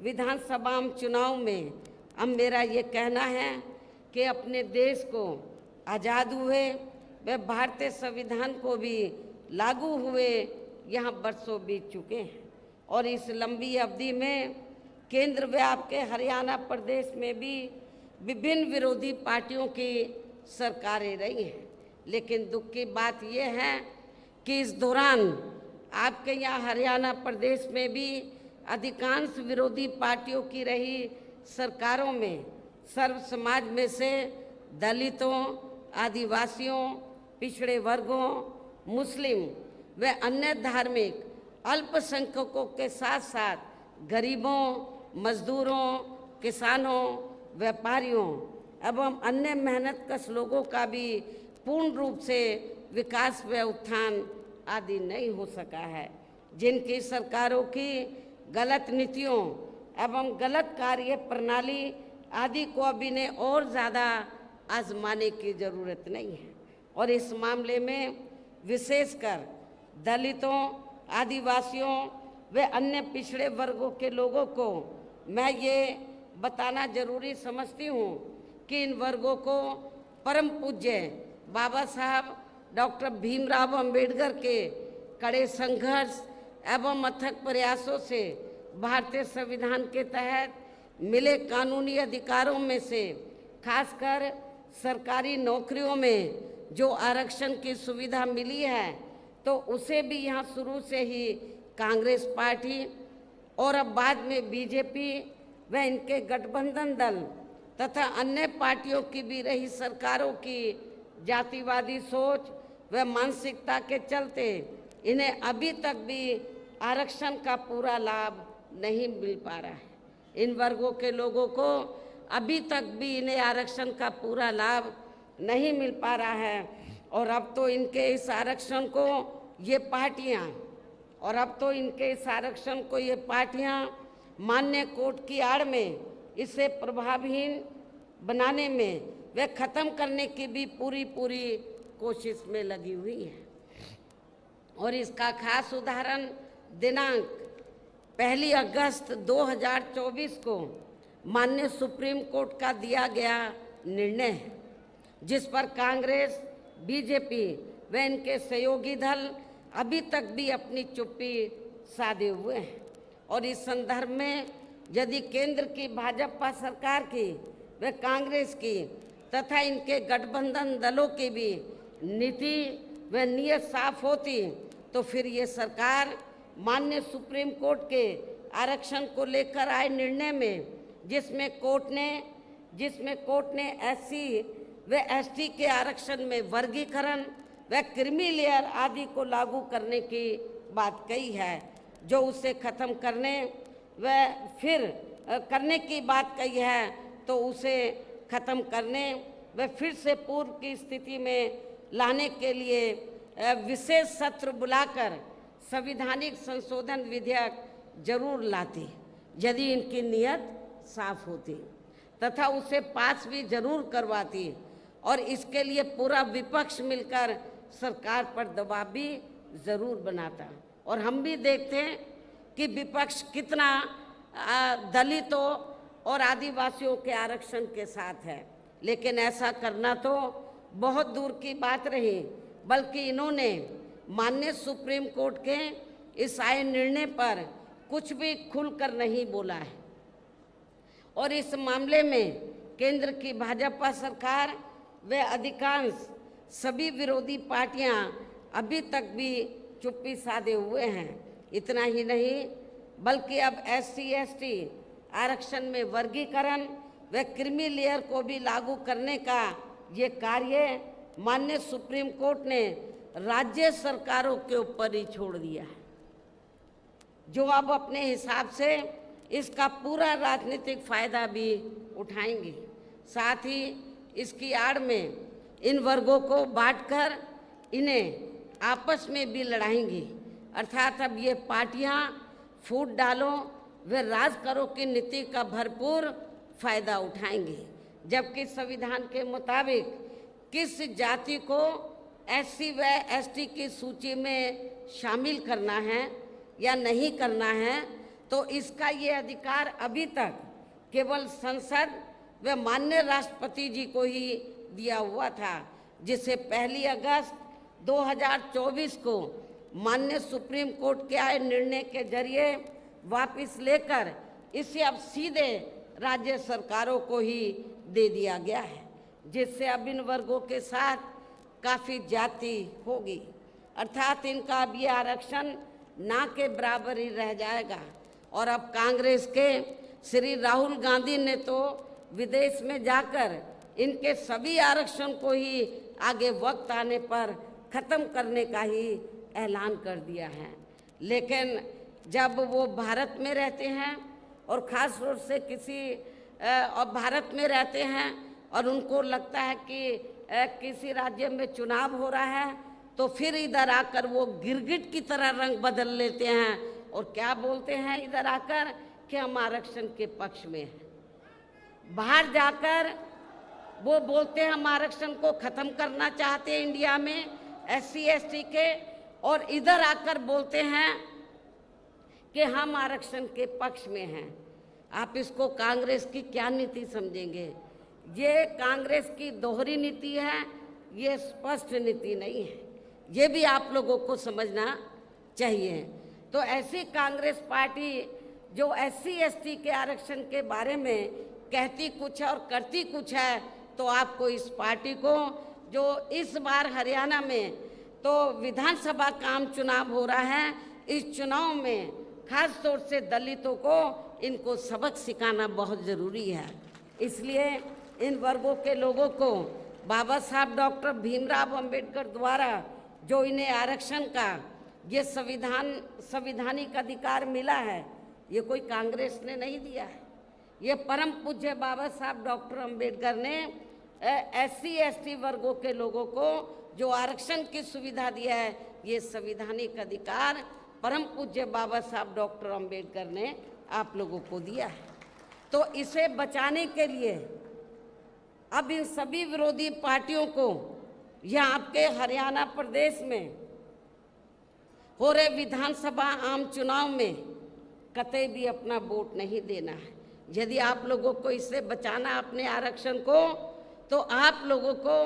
विधानसभा चुनाव में अब मेरा ये कहना है कि अपने देश को आज़ाद हुए व भारतीय संविधान को भी लागू हुए यहाँ बरसों बीत चुके हैं और इस लंबी अवधि में केंद्र व आपके हरियाणा प्रदेश में भी विभिन्न विरोधी पार्टियों की सरकारें रही हैं। लेकिन दुख की बात यह है कि इस दौरान आपके यहाँ हरियाणा प्रदेश में भी अधिकांश विरोधी पार्टियों की रही सरकारों में सर्व समाज में से दलितों, आदिवासियों, पिछड़े वर्गों, मुस्लिम व अन्य धार्मिक अल्पसंख्यकों के साथ साथ गरीबों, मजदूरों, किसानों, व्यापारियों एवं अन्य मेहनतकश लोगों का भी पूर्ण रूप से विकास व उत्थान आदि नहीं हो सका है। जिनकी सरकारों की गलत नीतियों एवं गलत कार्य प्रणाली आदि को अब इन्हें और ज़्यादा आजमाने की ज़रूरत नहीं है। और इस मामले में विशेषकर दलितों, आदिवासियों व अन्य पिछड़े वर्गों के लोगों को मैं ये बताना जरूरी समझती हूँ कि इन वर्गों को परम पूज्य बाबा साहब डॉक्टर भीमराव अंबेडकर के कड़े संघर्ष एवं अथक प्रयासों से भारतीय संविधान के तहत मिले कानूनी अधिकारों में से खासकर सरकारी नौकरियों में जो आरक्षण की सुविधा मिली है तो उसे भी यहाँ शुरू से ही कांग्रेस पार्टी और अब बाद में बीजेपी व इनके गठबंधन दल तथा अन्य पार्टियों की भी रही सरकारों की जातिवादी सोच व मानसिकता के चलते इन्हें अभी तक भी आरक्षण का पूरा लाभ नहीं मिल पा रहा है। इन वर्गों के लोगों को अभी तक भी इन्हें आरक्षण का पूरा लाभ नहीं मिल पा रहा है और अब तो इनके इस आरक्षण को ये पार्टियां मान्य कोर्ट की आड़ में इसे प्रभावहीन बनाने में वे खत्म करने की भी पूरी कोशिश में लगी हुई है। और इसका खास उदाहरण दिनांक 1 अगस्त 2024 को माननीय सुप्रीम कोर्ट का दिया गया निर्णय है, जिस पर कांग्रेस, बीजेपी व इनके सहयोगी दल अभी तक भी अपनी चुप्पी साधे हुए हैं। और इस संदर्भ में यदि केंद्र की भाजपा सरकार की व कांग्रेस की तथा इनके गठबंधन दलों की भी नीति व नीयत साफ होती तो फिर ये सरकार माननीय सुप्रीम कोर्ट के आरक्षण को लेकर आए निर्णय में जिसमें कोर्ट ने एससी व एसटी के आरक्षण में वर्गीकरण व क्रीमी लेयर आदि को लागू करने की बात कही है, जो उसे खत्म करने व फिर करने की बात कही है, तो उसे खत्म करने व फिर से पूर्व की स्थिति में लाने के लिए विशेष सत्र बुलाकर संवैधानिक संशोधन विधेयक जरूर लाती यदि इनकी नीयत साफ होती, तथा उसे पास भी जरूर करवाती और इसके लिए पूरा विपक्ष मिलकर सरकार पर दबाव भी जरूर बनाता। और हम भी देखते हैं कि विपक्ष कितना दलितों और आदिवासियों के आरक्षण के साथ है, लेकिन ऐसा करना तो बहुत दूर की बात रही, बल्कि इन्होंने माननीय सुप्रीम कोर्ट के इस आए निर्णय पर कुछ भी खुलकर नहीं बोला है। और इस मामले में केंद्र की भाजपा सरकार व अधिकांश सभी विरोधी पार्टियां अभी तक भी चुप्पी साधे हुए हैं। इतना ही नहीं, बल्कि अब एससी एसटी आरक्षण में वर्गीकरण व क्रीमी लेयर को भी लागू करने का ये कार्य माननीय सुप्रीम कोर्ट ने राज्य सरकारों के ऊपर ही छोड़ दिया है, जो अब अपने हिसाब से इसका पूरा राजनीतिक फायदा भी उठाएंगे। साथ ही इसकी आड़ में इन वर्गों को बांटकर इन्हें आपस में भी लड़ाएंगी, अर्थात अब ये पार्टियां फूट डालो व राज करो की नीति का भरपूर फायदा उठाएंगे, जबकि संविधान के मुताबिक किस जाति को एससी व एसटी की सूची में शामिल करना है या नहीं करना है, तो इसका ये अधिकार अभी तक केवल संसद व माननीय राष्ट्रपति जी को ही दिया हुआ था, जिसे 1 अगस्त 2024 को माननीय सुप्रीम कोर्ट के आए निर्णय के जरिए वापस लेकर इसे अब सीधे राज्य सरकारों को ही दे दिया गया है, जिससे अब इन वर्गों के साथ काफ़ी ज्यादती होगी, अर्थात इनका अब ये आरक्षण ना के बराबर ही रह जाएगा। और अब कांग्रेस के श्री राहुल गांधी ने तो विदेश में जाकर इनके सभी आरक्षण को ही आगे वक्त आने पर ख़त्म करने का ही ऐलान कर दिया है। लेकिन जब वो भारत में रहते हैं और ख़ास तौर से भारत में रहते हैं और उनको लगता है कि किसी राज्य में चुनाव हो रहा है, तो फिर इधर आकर वो गिरगिट की तरह रंग बदल लेते हैं और क्या बोलते हैं इधर आकर कि हम आरक्षण के पक्ष में हैं। बाहर जाकर वो बोलते हैं हम आरक्षण को ख़त्म करना चाहते हैं इंडिया में एससी एसटी के, और इधर आकर बोलते हैं कि हम आरक्षण के पक्ष में हैं। आप इसको कांग्रेस की क्या नीति समझेंगे? ये कांग्रेस की दोहरी नीति है, ये स्पष्ट नीति नहीं है, ये भी आप लोगों को समझना चाहिए। तो ऐसी कांग्रेस पार्टी जो एससी एसटी के आरक्षण के बारे में कहती कुछ है और करती कुछ है, तो आपको इस पार्टी को, जो इस बार हरियाणा में तो विधानसभा का आम चुनाव हो रहा है, इस चुनाव में खास तौर से दलितों को इनको सबक सिखाना बहुत ज़रूरी है। इसलिए इन वर्गों के लोगों को बाबा साहब डॉक्टर भीमराव अंबेडकर द्वारा जो इन्हें आरक्षण का ये संवैधानिक अधिकार मिला है, ये कोई कांग्रेस ने नहीं दिया है, ये परम पूज्य बाबा साहब डॉक्टर अंबेडकर ने एससी एसटी वर्गों के लोगों को जो आरक्षण की सुविधा दिया है, ये संवैधानिक अधिकार परम पूज्य बाबा साहब डॉक्टर अंबेडकर ने आप लोगों को दिया है। तो इसे बचाने के लिए अब इन सभी विरोधी पार्टियों को यह आपके हरियाणा प्रदेश में हो रहे विधानसभा आम चुनाव में कतई भी अपना वोट नहीं देना है। यदि आप लोगों को इससे बचाना अपने आरक्षण को, तो आप लोगों को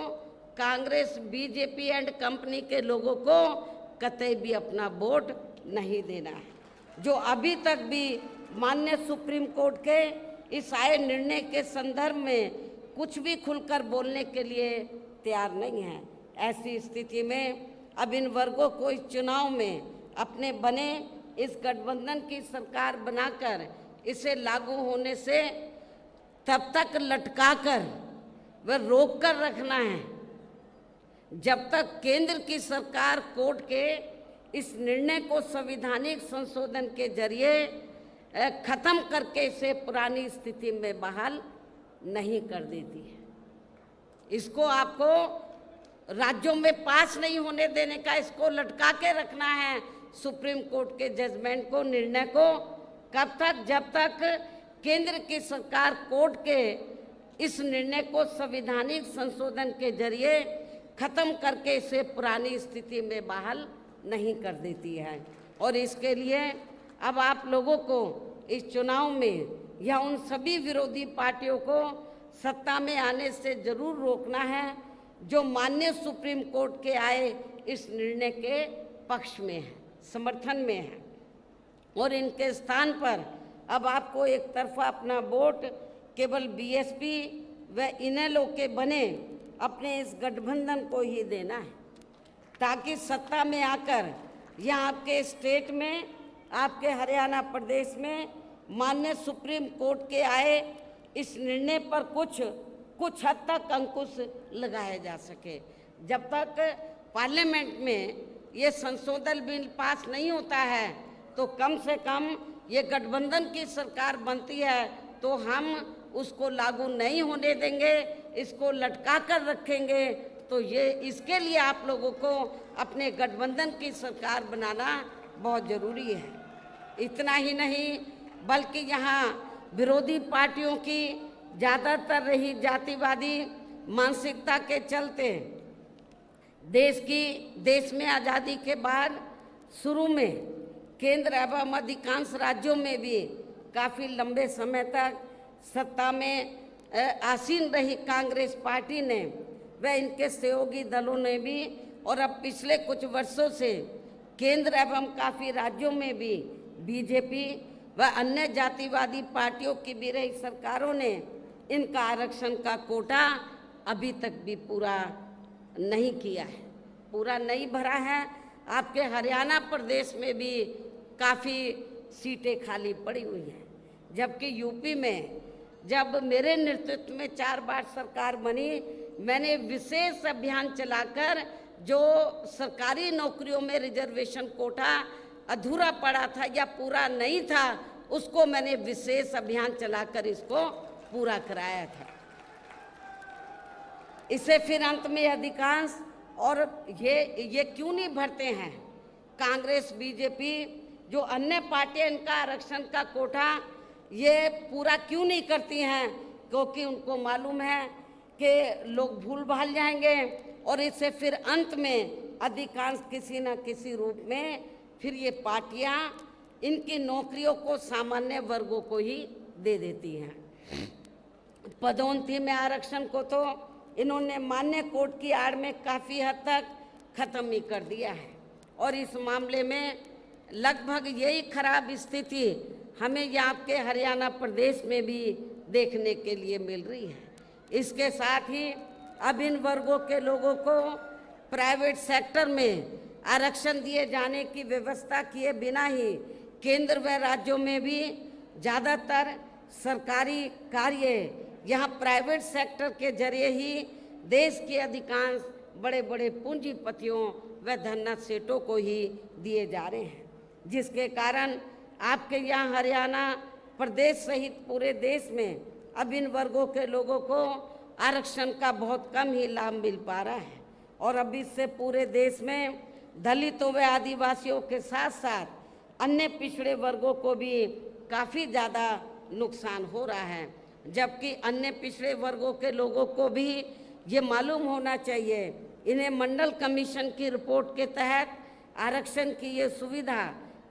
कांग्रेस, बीजेपी एंड कंपनी के लोगों को कतई भी अपना वोट नहीं देना है। जो अभी तक भी माननीय सुप्रीम कोर्ट के इस आए निर्णय के संदर्भ में कुछ भी खुलकर बोलने के लिए तैयार नहीं है, ऐसी स्थिति में अब इन वर्गों को इस चुनाव में अपने बने इस गठबंधन की सरकार बनाकर इसे लागू होने से तब तक लटकाकर व रोक कर रखना है जब तक केंद्र की सरकार कोर्ट के इस निर्णय को संवैधानिक संशोधन के जरिए खत्म करके इसे पुरानी स्थिति में बहाल नहीं कर देती है। इसको आपको राज्यों में पास नहीं होने देने का, इसको लटका के रखना है सुप्रीम कोर्ट के जजमेंट को, निर्णय को। कब तक? जब तक केंद्र की सरकार कोर्ट के इस निर्णय को संवैधानिक संशोधन के जरिए खत्म करके इसे पुरानी स्थिति में बहाल नहीं कर देती है। और इसके लिए अब आप लोगों को इस चुनाव में या उन सभी विरोधी पार्टियों को सत्ता में आने से जरूर रोकना है जो माननीय सुप्रीम कोर्ट के आए इस निर्णय के पक्ष में है, समर्थन में है। और इनके स्थान पर अब आपको एक तरफा अपना वोट केवल बीएसपी व इनेलो के बने अपने इस गठबंधन को ही देना है, ताकि सत्ता में आकर या आपके स्टेट में, आपके हरियाणा प्रदेश में माननीय सुप्रीम कोर्ट के आए इस निर्णय पर कुछ हद तक अंकुश लगाया जा सके। जब तक पार्लियामेंट में ये संशोधन बिल पास नहीं होता है तो कम से कम ये गठबंधन की सरकार बनती है तो हम उसको लागू नहीं होने देंगे, इसको लटका कर रखेंगे। तो ये इसके लिए आप लोगों को अपने गठबंधन की सरकार बनाना बहुत ज़रूरी है। इतना ही नहीं बल्कि यहाँ विरोधी पार्टियों की ज़्यादातर रही जातिवादी मानसिकता के चलते देश में आज़ादी के बाद शुरू में केंद्र एवं अधिकांश राज्यों में भी काफ़ी लंबे समय तक सत्ता में आसीन रही कांग्रेस पार्टी ने व इनके सहयोगी दलों ने भी, और अब पिछले कुछ वर्षों से केंद्र एवं काफ़ी राज्यों में भी बीजेपी व अन्य जातिवादी पार्टियों की भी रही सरकारों ने इनका आरक्षण का कोटा अभी तक भी पूरा नहीं किया है, पूरा नहीं भरा है। आपके हरियाणा प्रदेश में भी काफ़ी सीटें खाली पड़ी हुई हैं, जबकि यूपी में जब मेरे नेतृत्व में 4 बार सरकार बनी, मैंने विशेष अभियान चलाकर जो सरकारी नौकरियों में रिजर्वेशन कोटा अधूरा पड़ा था या पूरा नहीं था, उसको मैंने विशेष अभियान चलाकर इसको पूरा कराया था। इसे फिर अंत में अधिकांश, और ये क्यों नहीं भरते हैं कांग्रेस, बीजेपी, जो अन्य पार्टियां इनका आरक्षण का कोटा ये पूरा क्यों नहीं करती हैं? क्योंकि उनको मालूम है कि लोग भूल भाल जाएंगे और इससे फिर अंत में अधिकांश किसी न किसी रूप में फिर ये पार्टियां इनकी नौकरियों को सामान्य वर्गों को ही दे देती हैं। पदोन्नति में आरक्षण को तो इन्होंने मान्य कोर्ट की आड़ में काफ़ी हद तक ख़त्म ही कर दिया है, और इस मामले में लगभग यही खराब स्थिति हमें यहाँ के हरियाणा प्रदेश में भी देखने के लिए मिल रही है। इसके साथ ही अब इन वर्गों के लोगों को प्राइवेट सेक्टर में आरक्षण दिए जाने की व्यवस्था किए बिना ही केंद्र व राज्यों में भी ज़्यादातर सरकारी कार्य यहाँ प्राइवेट सेक्टर के जरिए ही देश के अधिकांश बड़े बड़े पूंजीपतियों व धनना सेठों को ही दिए जा रहे हैं, जिसके कारण आपके यहाँ हरियाणा प्रदेश सहित पूरे देश में अब इन वर्गों के लोगों को आरक्षण का बहुत कम ही लाभ मिल पा रहा है। और अब इससे पूरे देश में दलितों व आदिवासियों के साथ साथ अन्य पिछड़े वर्गों को भी काफ़ी ज़्यादा नुकसान हो रहा है, जबकि अन्य पिछड़े वर्गों के लोगों को भी ये मालूम होना चाहिए, इन्हें मंडल कमीशन की रिपोर्ट के तहत आरक्षण की ये सुविधा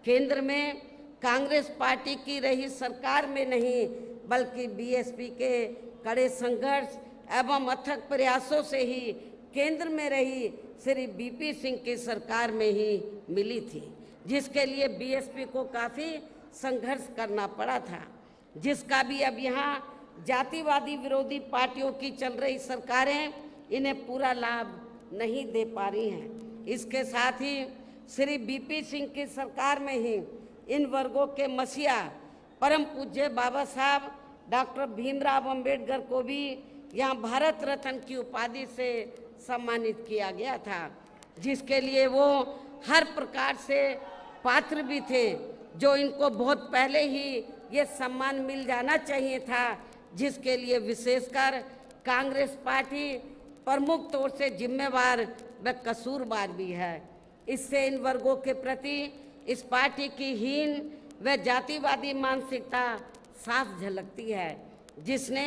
केंद्र में कांग्रेस पार्टी की रही सरकार में नहीं बल्कि बीएसपी के कड़े संघर्ष एवं अथक प्रयासों से ही केंद्र में रही श्री बीपी सिंह की सरकार में ही मिली थी, जिसके लिए बीएसपी को काफ़ी संघर्ष करना पड़ा था, जिसका भी अब यहाँ जातिवादी विरोधी पार्टियों की चल रही सरकारें इन्हें पूरा लाभ नहीं दे पा रही हैं। इसके साथ ही श्री बीपी सिंह की सरकार में ही इन वर्गों के मसीहा परम पूज्य बाबा साहब डॉक्टर भीमराव अंबेडकर को भी यहाँ भारत रत्न की उपाधि से सम्मानित किया गया था, जिसके लिए वो हर प्रकार से पात्र भी थे, जो इनको बहुत पहले ही ये सम्मान मिल जाना चाहिए था, जिसके लिए विशेषकर कांग्रेस पार्टी प्रमुख तौर से जिम्मेवार व कसूरवार भी है। इससे इन वर्गों के प्रति इस पार्टी की हीन व जातिवादी मानसिकता साफ झलकती है, जिसने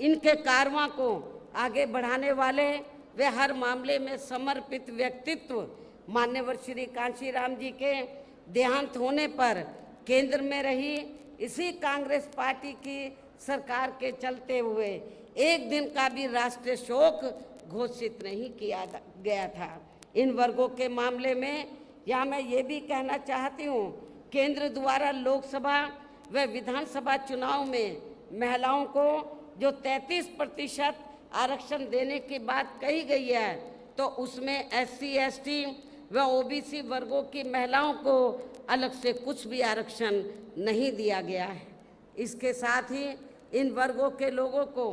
इनके कारवां को आगे बढ़ाने वाले वे हर मामले में समर्पित व्यक्तित्व मान्यवर श्री कांशीराम जी के देहांत होने पर केंद्र में रही इसी कांग्रेस पार्टी की सरकार के चलते हुए एक दिन का भी राष्ट्रीय शोक घोषित नहीं किया गया था। इन वर्गों के मामले में यहाँ मैं ये भी कहना चाहती हूँ, केंद्र द्वारा लोकसभा व विधानसभा चुनाव में महिलाओं को जो 33% आरक्षण देने की बात कही गई है, तो उसमें SC ST व OBC वर्गों की महिलाओं को अलग से कुछ भी आरक्षण नहीं दिया गया है। इसके साथ ही इन वर्गों के लोगों को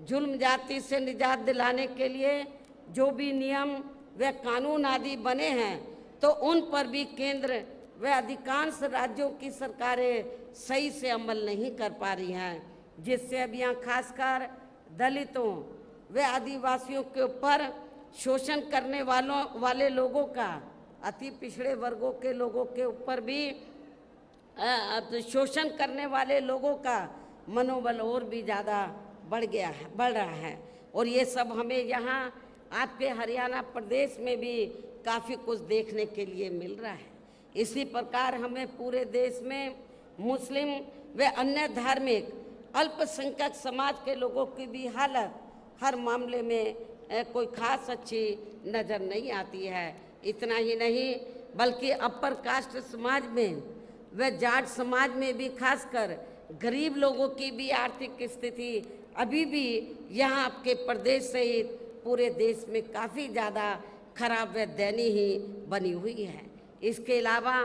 जुल्म जाति से निजात दिलाने के लिए जो भी नियम व कानून आदि बने हैं, तो उन पर भी केंद्र व अधिकांश राज्यों की सरकारें सही से अमल नहीं कर पा रही हैं, जिससे अब यहाँ खासकर दलितों व आदिवासियों के ऊपर शोषण करने वाले लोगों का, अति पिछड़े वर्गों के लोगों के ऊपर भी शोषण करने वाले लोगों का मनोबल और भी ज़्यादा बढ़ रहा है। और ये सब हमें यहाँ आपके हरियाणा प्रदेश में भी काफ़ी कुछ देखने के लिए मिल रहा है। इसी प्रकार हमें पूरे देश में मुस्लिम व अन्य धार्मिक अल्पसंख्यक समाज के लोगों की भी हालत हर मामले में कोई खास अच्छी नज़र नहीं आती है। इतना ही नहीं बल्कि अपर कास्ट समाज में व जाट समाज में भी खासकर गरीब लोगों की भी आर्थिक स्थिति अभी भी यहाँ आपके प्रदेश सहित पूरे देश में काफ़ी ज़्यादा खराब व दयनीय ही बनी हुई है। इसके अलावा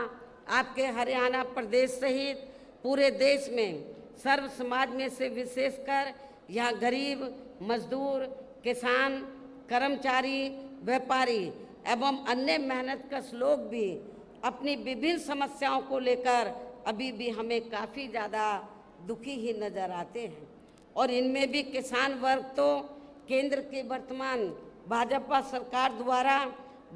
आपके हरियाणा प्रदेश सहित पूरे देश में सर्व समाज में से विशेषकर यहाँ गरीब, मजदूर, किसान, कर्मचारी, व्यापारी एवं अन्य मेहनतकश लोग भी अपनी विभिन्न समस्याओं को लेकर अभी भी हमें काफ़ी ज़्यादा दुखी ही नज़र आते हैं। और इनमें भी किसान वर्ग तो केंद्र की वर्तमान भाजपा सरकार द्वारा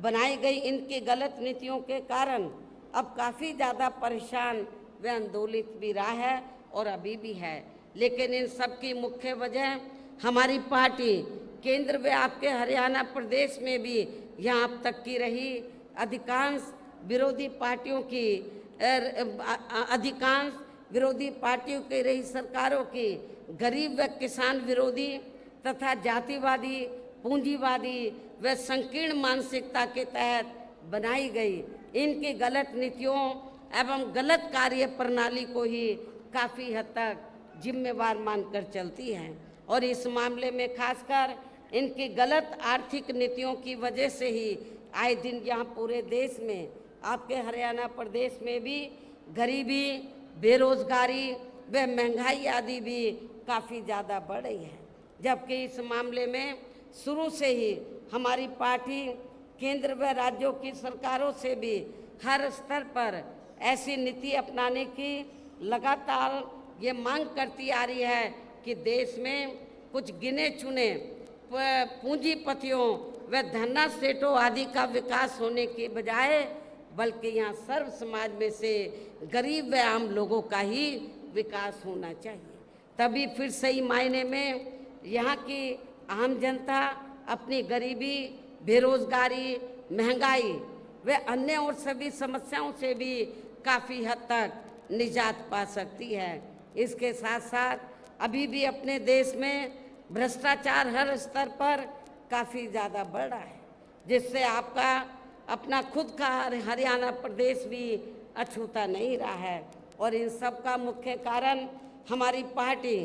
बनाई गई इनकी गलत नीतियों के कारण अब काफ़ी ज़्यादा परेशान व आंदोलित भी रहा है और अभी भी है। लेकिन इन सब की मुख्य वजह हमारी पार्टी केंद्र व आपके हरियाणा प्रदेश में भी यहाँ अब तक की रही अधिकांश विरोधी पार्टियों की रही सरकारों की गरीब व किसान विरोधी तथा जातिवादी, पूंजीवादी व संकीर्ण मानसिकता के तहत बनाई गई इनकी गलत नीतियों एवं गलत कार्य प्रणाली को ही काफ़ी हद तक जिम्मेवार मानकर चलती है। और इस मामले में खासकर इनकी गलत आर्थिक नीतियों की वजह से ही आए दिन यहाँ पूरे देश में आपके हरियाणा प्रदेश में भी गरीबी, बेरोजगारी व महंगाई आदि भी काफ़ी ज़्यादा बढ़ रही है। जबकि इस मामले में शुरू से ही हमारी पार्टी केंद्र व राज्यों की सरकारों से भी हर स्तर पर ऐसी नीति अपनाने की लगातार ये मांग करती आ रही है कि देश में कुछ गिने चुने पूंजीपतियों व धन्ना सेठों आदि का विकास होने के बजाय बल्कि यहाँ सर्व समाज में से गरीब व आम लोगों का ही विकास होना चाहिए। तभी फिर सही मायने में यहाँ की आम जनता अपनी गरीबी, बेरोजगारी, महंगाई व अन्य और सभी समस्याओं से भी काफ़ी हद तक निजात पा सकती है। इसके साथ साथ अभी भी अपने देश में भ्रष्टाचार हर स्तर पर काफ़ी ज़्यादा बढ़ रहा है, जिससे आपका अपना खुद का हरियाणा प्रदेश भी अछूता नहीं रहा है। और इन सब का मुख्य कारण हमारी पार्टी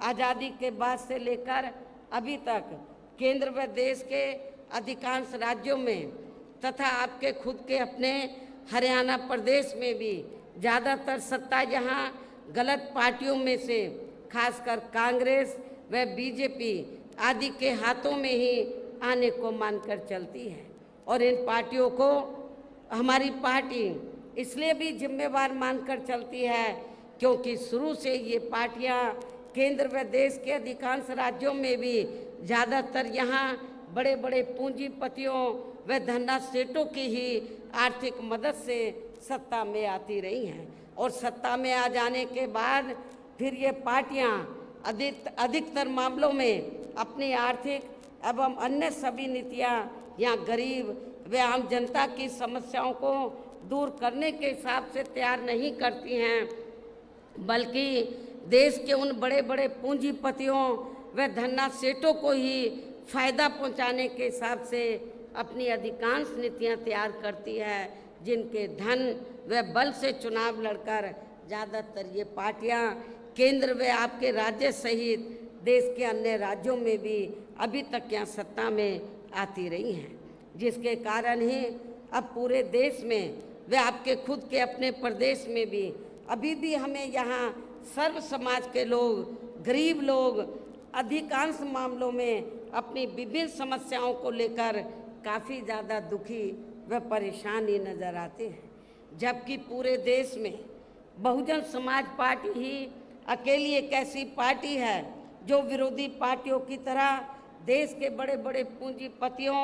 आज़ादी के बाद से लेकर अभी तक केंद्र व देश के अधिकांश राज्यों में तथा आपके खुद के अपने हरियाणा प्रदेश में भी ज़्यादातर सत्ता यहाँ गलत पार्टियों में से खासकर कांग्रेस व बीजेपी आदि के हाथों में ही आने को मानकर चलती है। और इन पार्टियों को हमारी पार्टी इसलिए भी जिम्मेवार मानकर चलती है क्योंकि शुरू से ये पार्टियां केंद्र व देश के अधिकांश राज्यों में भी ज़्यादातर यहाँ बड़े बड़े पूंजीपतियों व धन्ना सेठों की ही आर्थिक मदद से सत्ता में आती रही हैं। और सत्ता में आ जाने के बाद फिर ये पार्टियां अधिकतर मामलों में अपनी आर्थिक एवं अन्य सभी नीतियां यहाँ गरीब व आम जनता की समस्याओं को दूर करने के हिसाब से तैयार नहीं करती हैं, बल्कि देश के उन बड़े बड़े पूंजीपतियों व धन्ना सेठों को ही फायदा पहुंचाने के हिसाब से अपनी अधिकांश नीतियां तैयार करती है, जिनके धन व बल से चुनाव लड़कर ज़्यादातर ये पार्टियां केंद्र व आपके राज्य सहित देश के अन्य राज्यों में भी अभी तक यहाँ सत्ता में आती रही हैं, जिसके कारण ही अब पूरे देश में व आपके खुद के अपने प्रदेश में भी अभी भी हमें यहाँ सर्व समाज के लोग, गरीब लोग अधिकांश मामलों में अपनी विभिन्न समस्याओं को लेकर काफ़ी ज़्यादा दुखी व परेशान ही नज़र आते हैं। जबकि पूरे देश में बहुजन समाज पार्टी ही अकेली एक ऐसी पार्टी है जो विरोधी पार्टियों की तरह देश के बड़े बड़े पूंजीपतियों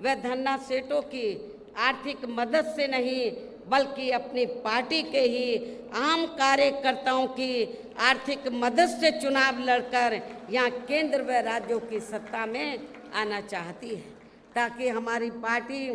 व धन्ना सेठों की आर्थिक मदद से नहीं बल्कि अपनी पार्टी के ही आम कार्यकर्ताओं की आर्थिक मदद से चुनाव लड़कर यहाँ केंद्र व राज्यों की सत्ता में आना चाहती है, ताकि हमारी पार्टी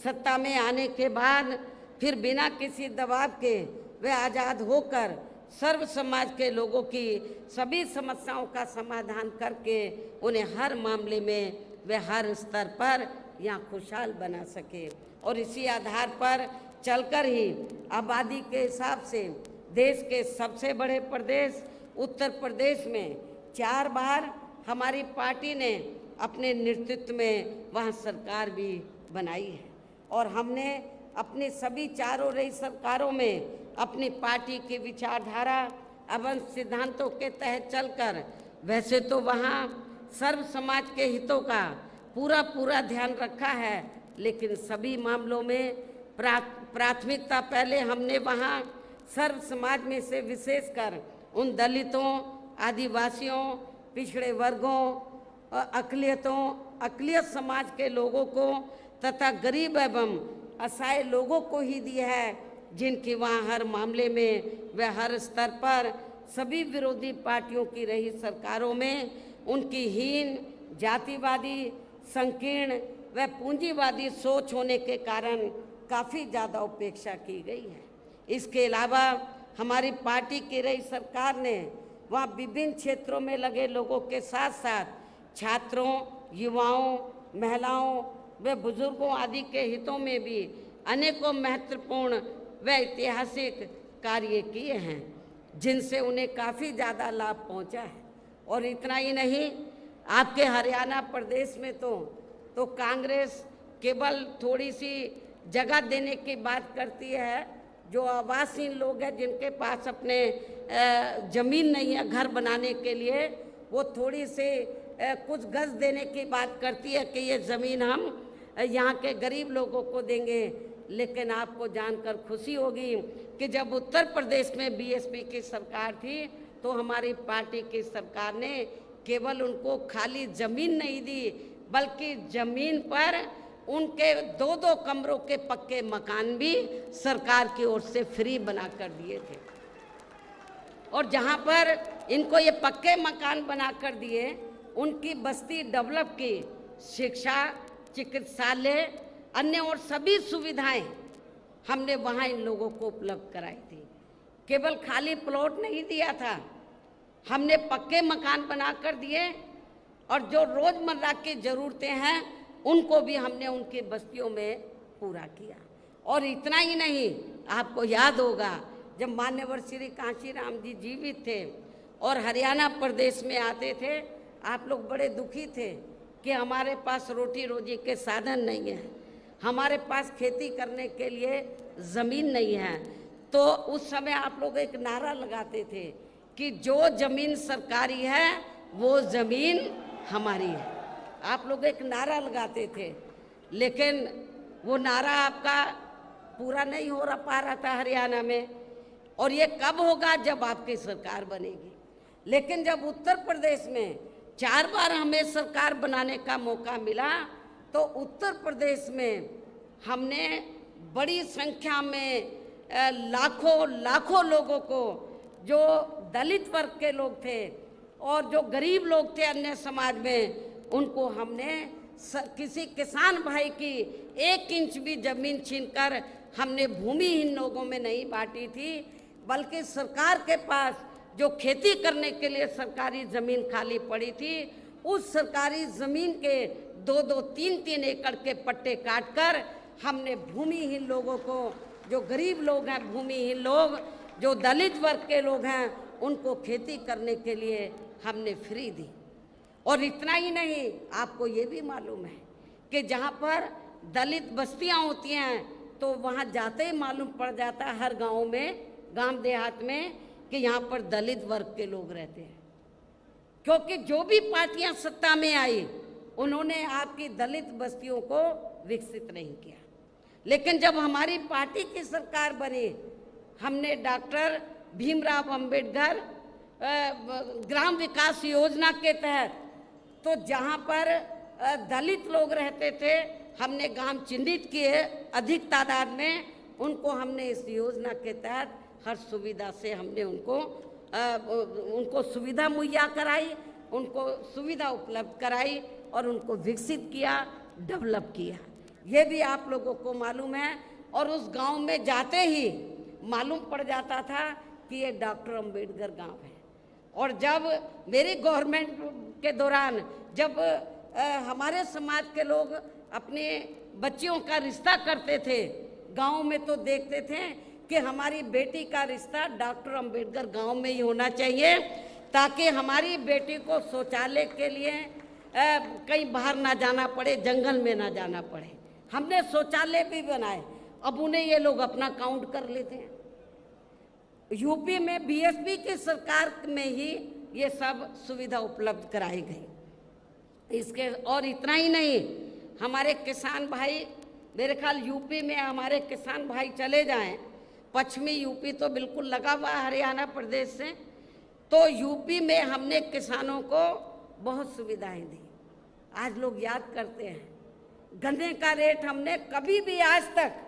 सत्ता में आने के बाद फिर बिना किसी दबाव के वे आज़ाद होकर सर्व समाज के लोगों की सभी समस्याओं का समाधान करके उन्हें हर मामले में वे हर स्तर पर यहाँ खुशहाल बना सके। और इसी आधार पर चलकर ही आबादी के हिसाब से देश के सबसे बड़े प्रदेश उत्तर प्रदेश में 4 बार हमारी पार्टी ने अपने नेतृत्व में वहाँ सरकार भी बनाई है। और हमने अपनी सभी चारों रही सरकारों में अपनी पार्टी की विचारधारा एवं सिद्धांतों के तहत चलकर वैसे तो वहाँ सर्व समाज के हितों का पूरा ध्यान रखा है, लेकिन सभी मामलों में प्राथमिकता पहले हमने वहाँ सर्व समाज में से विशेषकर उन दलितों, आदिवासियों, पिछड़े वर्गों, अक़लियत समाज के लोगों को तथा गरीब एवं असहाय लोगों को ही दी है, जिनकी वहाँ हर मामले में व हर स्तर पर सभी विरोधी पार्टियों की रही सरकारों में उनकी हीन, जातिवादी, संकीर्ण व पूंजीवादी सोच होने के कारण काफ़ी ज़्यादा उपेक्षा की गई है। इसके अलावा हमारी पार्टी की रही सरकार ने वहाँ विभिन्न क्षेत्रों में लगे लोगों के साथ साथ छात्रों, युवाओं, महिलाओं व बुजुर्गों आदि के हितों में भी अनेकों महत्वपूर्ण व ऐतिहासिक कार्य किए हैं, जिनसे उन्हें काफ़ी ज़्यादा लाभ पहुंचा है। और इतना ही नहीं, आपके हरियाणा प्रदेश में तो कांग्रेस केवल थोड़ी सी जगह देने की बात करती है। जो आवासहीन लोग हैं, जिनके पास अपने ज़मीन नहीं है घर बनाने के लिए, वो थोड़ी सी कुछ गज देने की बात करती है कि ये ज़मीन हम यहाँ के गरीब लोगों को देंगे। लेकिन आपको जानकर खुशी होगी कि जब उत्तर प्रदेश में बीएसपी की सरकार थी तो हमारी पार्टी की सरकार ने केवल उनको खाली ज़मीन नहीं दी, बल्कि ज़मीन पर उनके 2-2 कमरों के पक्के मकान भी सरकार की ओर से फ्री बना कर दिए थे। और जहाँ पर इनको ये पक्के मकान बना कर दिए, उनकी बस्ती डेवलप की, शिक्षा, चिकित्सालय, अन्य और सभी सुविधाएं हमने वहाँ इन लोगों को उपलब्ध कराई थी। केवल खाली प्लॉट नहीं दिया था, हमने पक्के मकान बना कर दिए और जो रोज़मर्रा की ज़रूरतें हैं उनको भी हमने उनकी बस्तियों में पूरा किया। और इतना ही नहीं, आपको याद होगा जब मान्यवर श्री कांशीराम जी जीवित थे और हरियाणा प्रदेश में आते थे, आप लोग बड़े दुखी थे कि हमारे पास रोटी रोजी के साधन नहीं है, हमारे पास खेती करने के लिए ज़मीन नहीं है। तो उस समय आप लोग एक नारा लगाते थे कि जो ज़मीन सरकारी है वो ज़मीन हमारी है। आप लोग एक नारा लगाते थे, लेकिन वो नारा आपका पूरा नहीं हो पा रहा था हरियाणा में। और ये कब होगा? जब आपकी सरकार बनेगी। लेकिन जब उत्तर प्रदेश में 4 बार हमें सरकार बनाने का मौका मिला, तो उत्तर प्रदेश में हमने बड़ी संख्या में लाखों लोगों को, जो दलित वर्ग के लोग थे और जो गरीब लोग थे अन्य समाज में, उनको हमने किसी किसान भाई की 1 इंच भी जमीन छीनकर हमने भूमिहीन लोगों में नहीं बांटी थी, बल्कि सरकार के पास जो खेती करने के लिए सरकारी ज़मीन खाली पड़ी थी, उस सरकारी ज़मीन के 2-2, 3-3 एकड़ के पट्टे काटकर हमने भूमिहीन लोगों को, जो गरीब लोग हैं, भूमिहीन लोग, जो दलित वर्ग के लोग हैं, उनको खेती करने के लिए हमने फ्री दी। और इतना ही नहीं, आपको ये भी मालूम है कि जहाँ पर दलित बस्तियाँ होती हैं तो वहाँ जाते ही मालूम पड़ जाता है हर गाँव में, गांव देहात में, कि यहाँ पर दलित वर्ग के लोग रहते हैं। क्योंकि जो भी पार्टियां सत्ता में आई, उन्होंने आपकी दलित बस्तियों को विकसित नहीं किया। लेकिन जब हमारी पार्टी की सरकार बनी, हमने डॉक्टर भीमराव अंबेडकर ग्राम विकास योजना के तहत, तो जहाँ पर दलित लोग रहते थे, हमने गांव चिन्हित किए अधिक तादाद में, उनको हमने इस योजना के तहत हर सुविधा से हमने उनको सुविधा मुहैया कराई, उनको सुविधा उपलब्ध कराई और उनको विकसित किया, डेवलप किया। ये भी आप लोगों को मालूम है। और उस गांव में जाते ही मालूम पड़ जाता था कि ये डॉक्टर अंबेडकर गांव है। और जब मेरी गवर्नमेंट के दौरान जब हमारे समाज के लोग अपने बच्चियों का रिश्ता करते थे गांव में, तो देखते थे कि हमारी बेटी का रिश्ता डॉक्टर अंबेडकर गांव में ही होना चाहिए, ताकि हमारी बेटी को शौचालय के लिए कहीं बाहर ना जाना पड़े, जंगल में ना जाना पड़े। हमने शौचालय भी बनाए। अब उन्हें ये लोग अपना काउंट कर लेते हैं। यूपी में बीएसपी की सरकार में ही ये सब सुविधा उपलब्ध कराई गई। इसके और इतना ही नहीं, हमारे किसान भाई, मेरे ख्याल यूपी में हमारे किसान भाई चले जाएं, पश्चिमी यूपी तो बिल्कुल लगा हुआ है हरियाणा प्रदेश से, तो यूपी में हमने किसानों को बहुत सुविधाएं दी। आज लोग याद करते हैं, गन्ने का रेट हमने कभी भी आज तक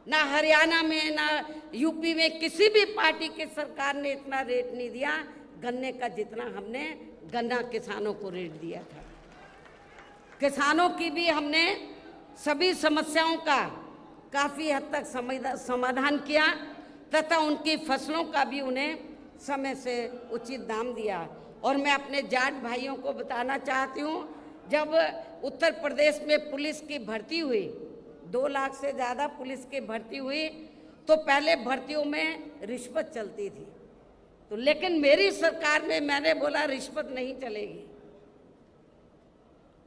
ना हरियाणा में ना यूपी में किसी भी पार्टी की सरकार ने इतना रेट नहीं दिया गन्ने का, जितना हमने गन्ना किसानों को रेट दिया था। किसानों की भी हमने सभी समस्याओं का काफ़ी हद तक समाधान किया तथा उनकी फसलों का भी उन्हें समय से उचित दाम दिया। और मैं अपने जाट भाइयों को बताना चाहती हूँ, जब उत्तर प्रदेश में पुलिस की भर्ती हुई, 2 लाख से ज़्यादा पुलिस की भर्ती हुई, तो पहले भर्तियों में रिश्वत चलती थी। तो लेकिन मेरी सरकार में मैंने बोला रिश्वत नहीं चलेगी,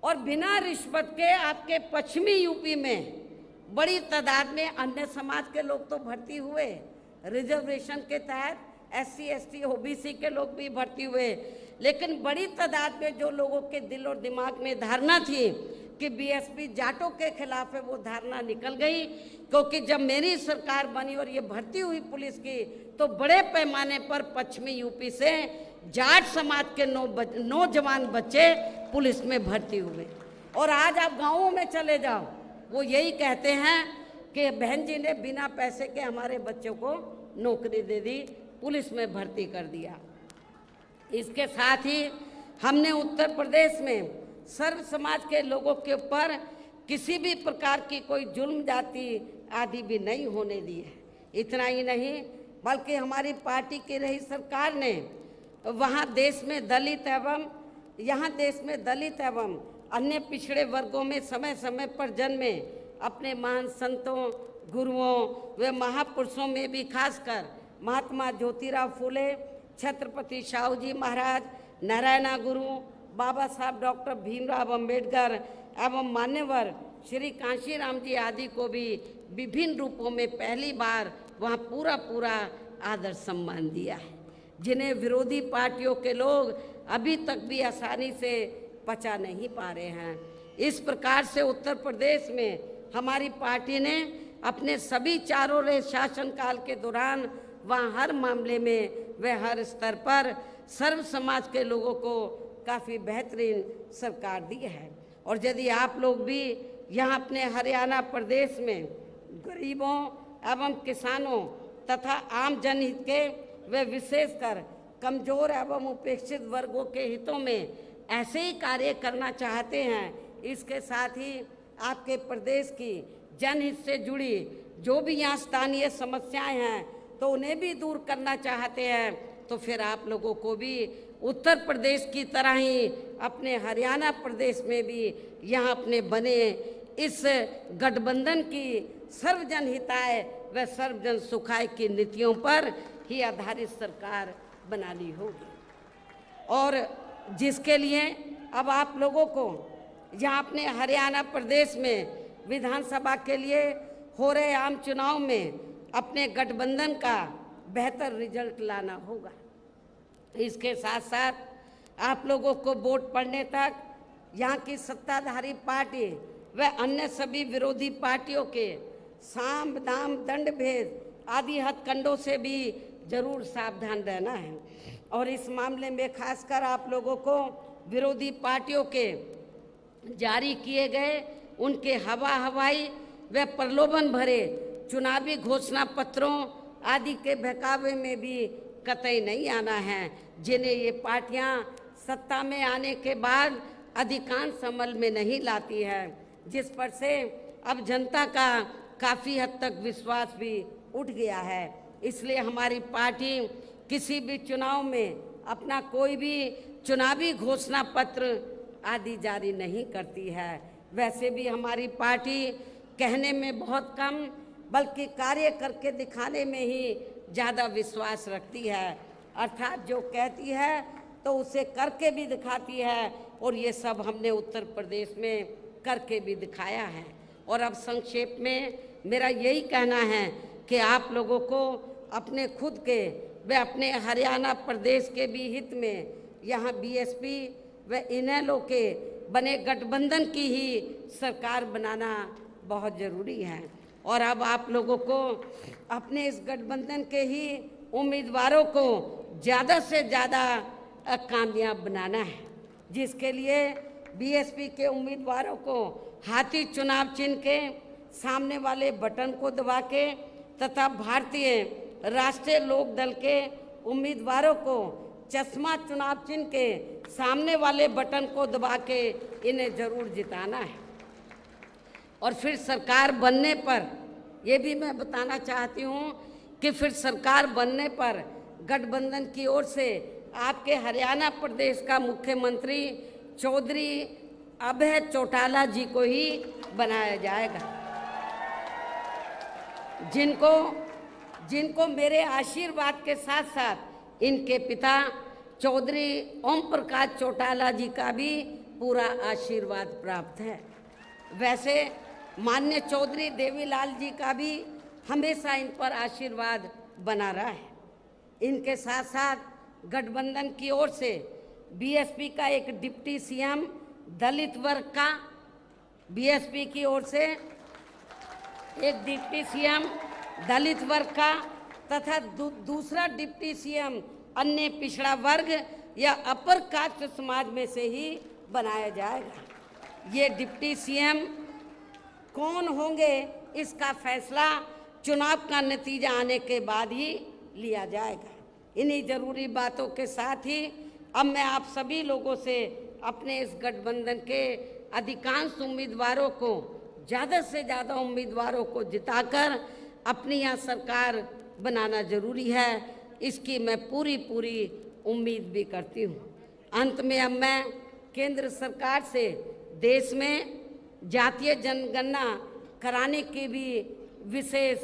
और बिना रिश्वत के आपके पश्चिमी यूपी में बड़ी तादाद में अन्य समाज के लोग तो भर्ती हुए, रिजर्वेशन के तहत SC ST OBC के लोग भी भर्ती हुए। लेकिन बड़ी तादाद में जो लोगों के दिल और दिमाग में धारणा थी कि बीएसपी जाटों के खिलाफ है, वो धारणा निकल गई। क्योंकि जब मेरी सरकार बनी और ये भर्ती हुई पुलिस की, तो बड़े पैमाने पर पश्चिमी यूपी से जाट समाज के नौजवान बच्चे पुलिस में भर्ती हुए। और आज आप गाँवों में चले जाओ, वो यही कहते हैं कि बहन जी ने बिना पैसे के हमारे बच्चों को नौकरी दे दी, पुलिस में भर्ती कर दिया। इसके साथ ही हमने उत्तर प्रदेश में सर्व समाज के लोगों के ऊपर किसी भी प्रकार की कोई जुल्म जाति आदि भी नहीं होने दी है। इतना ही नहीं, बल्कि हमारी पार्टी की रही सरकार ने वहाँ देश में दलित एवं यहाँ देश में दलित एवं अन्य पिछड़े वर्गों में समय समय पर जन्मे अपने महान संतों, गुरुओं व महापुरुषों में भी खासकर महात्मा ज्योतिराव फूले, छत्रपति शाहू जी महाराज, नारायणा गुरु, बाबा साहब डॉक्टर भीमराव अंबेडकर एवं मान्यवर श्री कांशीराम जी आदि को भी विभिन्न रूपों में पहली बार वहाँ पूरा आदर सम्मान दिया है, जिन्हें विरोधी पार्टियों के लोग अभी तक भी आसानी से पचा नहीं पा रहे हैं। इस प्रकार से उत्तर प्रदेश में हमारी पार्टी ने अपने सभी चारों रहे शासनकाल के दौरान वहाँ हर मामले में व हर स्तर पर सर्व समाज के लोगों को काफ़ी बेहतरीन सरकार दी है। और यदि आप लोग भी यहाँ अपने हरियाणा प्रदेश में गरीबों एवं किसानों तथा आम जनहित के व विशेषकर कमजोर एवं उपेक्षित वर्गों के हितों में ऐसे ही कार्य करना चाहते हैं, इसके साथ ही आपके प्रदेश की जनहित से जुड़ी जो भी यहाँ स्थानीय समस्याएं हैं तो उन्हें भी दूर करना चाहते हैं, तो फिर आप लोगों को भी उत्तर प्रदेश की तरह ही अपने हरियाणा प्रदेश में भी यहाँ अपने बने इस गठबंधन की सर्वजन हिताय व सर्वजन सुखाय की नीतियों पर ही आधारित सरकार बनानी होगी। और जिसके लिए अब आप लोगों को यहाँ अपने हरियाणा प्रदेश में विधानसभा के लिए हो रहे आम चुनाव में अपने गठबंधन का बेहतर रिजल्ट लाना होगा। इसके साथ साथ आप लोगों को वोट पड़ने तक यहाँ की सत्ताधारी पार्टी व अन्य सभी विरोधी पार्टियों के साम दाम दंड भेद आदि हथकंडों से भी जरूर सावधान रहना है। और इस मामले में खासकर आप लोगों को विरोधी पार्टियों के जारी किए गए उनके हवाई व प्रलोभन भरे चुनावी घोषणा पत्रों आदि के बहकावे में भी कतई नहीं आना है, जिन्हें ये पार्टियां सत्ता में आने के बाद अधिकांश अमल में नहीं लाती है, जिस पर से अब जनता का काफ़ी हद तक विश्वास भी उठ गया है। इसलिए हमारी पार्टी किसी भी चुनाव में अपना कोई भी चुनावी घोषणा पत्र आदि जारी नहीं करती है। वैसे भी हमारी पार्टी कहने में बहुत कम बल्कि कार्य करके दिखाने में ही ज़्यादा विश्वास रखती है, अर्थात जो कहती है तो उसे करके भी दिखाती है, और ये सब हमने उत्तर प्रदेश में करके भी दिखाया है। और अब संक्षेप में मेरा यही कहना है कि आप लोगों को अपने खुद के व अपने हरियाणा प्रदेश के भी हित में यहाँ बीएसपी व इनेलो के बने गठबंधन की ही सरकार बनाना बहुत ज़रूरी है। और अब आप लोगों को अपने इस गठबंधन के ही उम्मीदवारों को ज़्यादा से ज़्यादा कामयाब बनाना है, जिसके लिए बीएसपी के उम्मीदवारों को हाथी चुनाव चिन्ह के सामने वाले बटन को दबा के तथा भारतीय राष्ट्रीय लोक दल के उम्मीदवारों को चश्मा चुनाव चिन्ह के सामने वाले बटन को दबा के इन्हें जरूर जिताना है। और फिर सरकार बनने पर ये भी मैं बताना चाहती हूँ कि फिर सरकार बनने पर गठबंधन की ओर से आपके हरियाणा प्रदेश का मुख्यमंत्री चौधरी अभय चौटाला जी को ही बनाया जाएगा, जिनको मेरे आशीर्वाद के साथ साथ इनके पिता चौधरी ओम प्रकाश चौटाला जी का भी पूरा आशीर्वाद प्राप्त है। वैसे माननीय चौधरी देवीलाल जी का भी हमेशा इन पर आशीर्वाद बना रहा है। इनके साथ साथ गठबंधन की ओर से बीएसपी का एक डिप्टी सीएम दलित वर्ग का, बीएसपी की ओर से एक डिप्टी सीएम दलित वर्ग का तथा दूसरा डिप्टी सीएम अन्य पिछड़ा वर्ग या अपर कास्ट समाज में से ही बनाया जाएगा। ये डिप्टी सीएम कौन होंगे इसका फैसला चुनाव का नतीजा आने के बाद ही लिया जाएगा। इन्हीं जरूरी बातों के साथ ही अब मैं आप सभी लोगों से अपने इस गठबंधन के अधिकांश उम्मीदवारों को ज़्यादा से ज़्यादा उम्मीदवारों को जिताकर अपनी यहाँ सरकार बनाना जरूरी है, इसकी मैं पूरी उम्मीद भी करती हूँ। अंत में अब मैं केंद्र सरकार से देश में जातीय जनगणना कराने की भी विशेष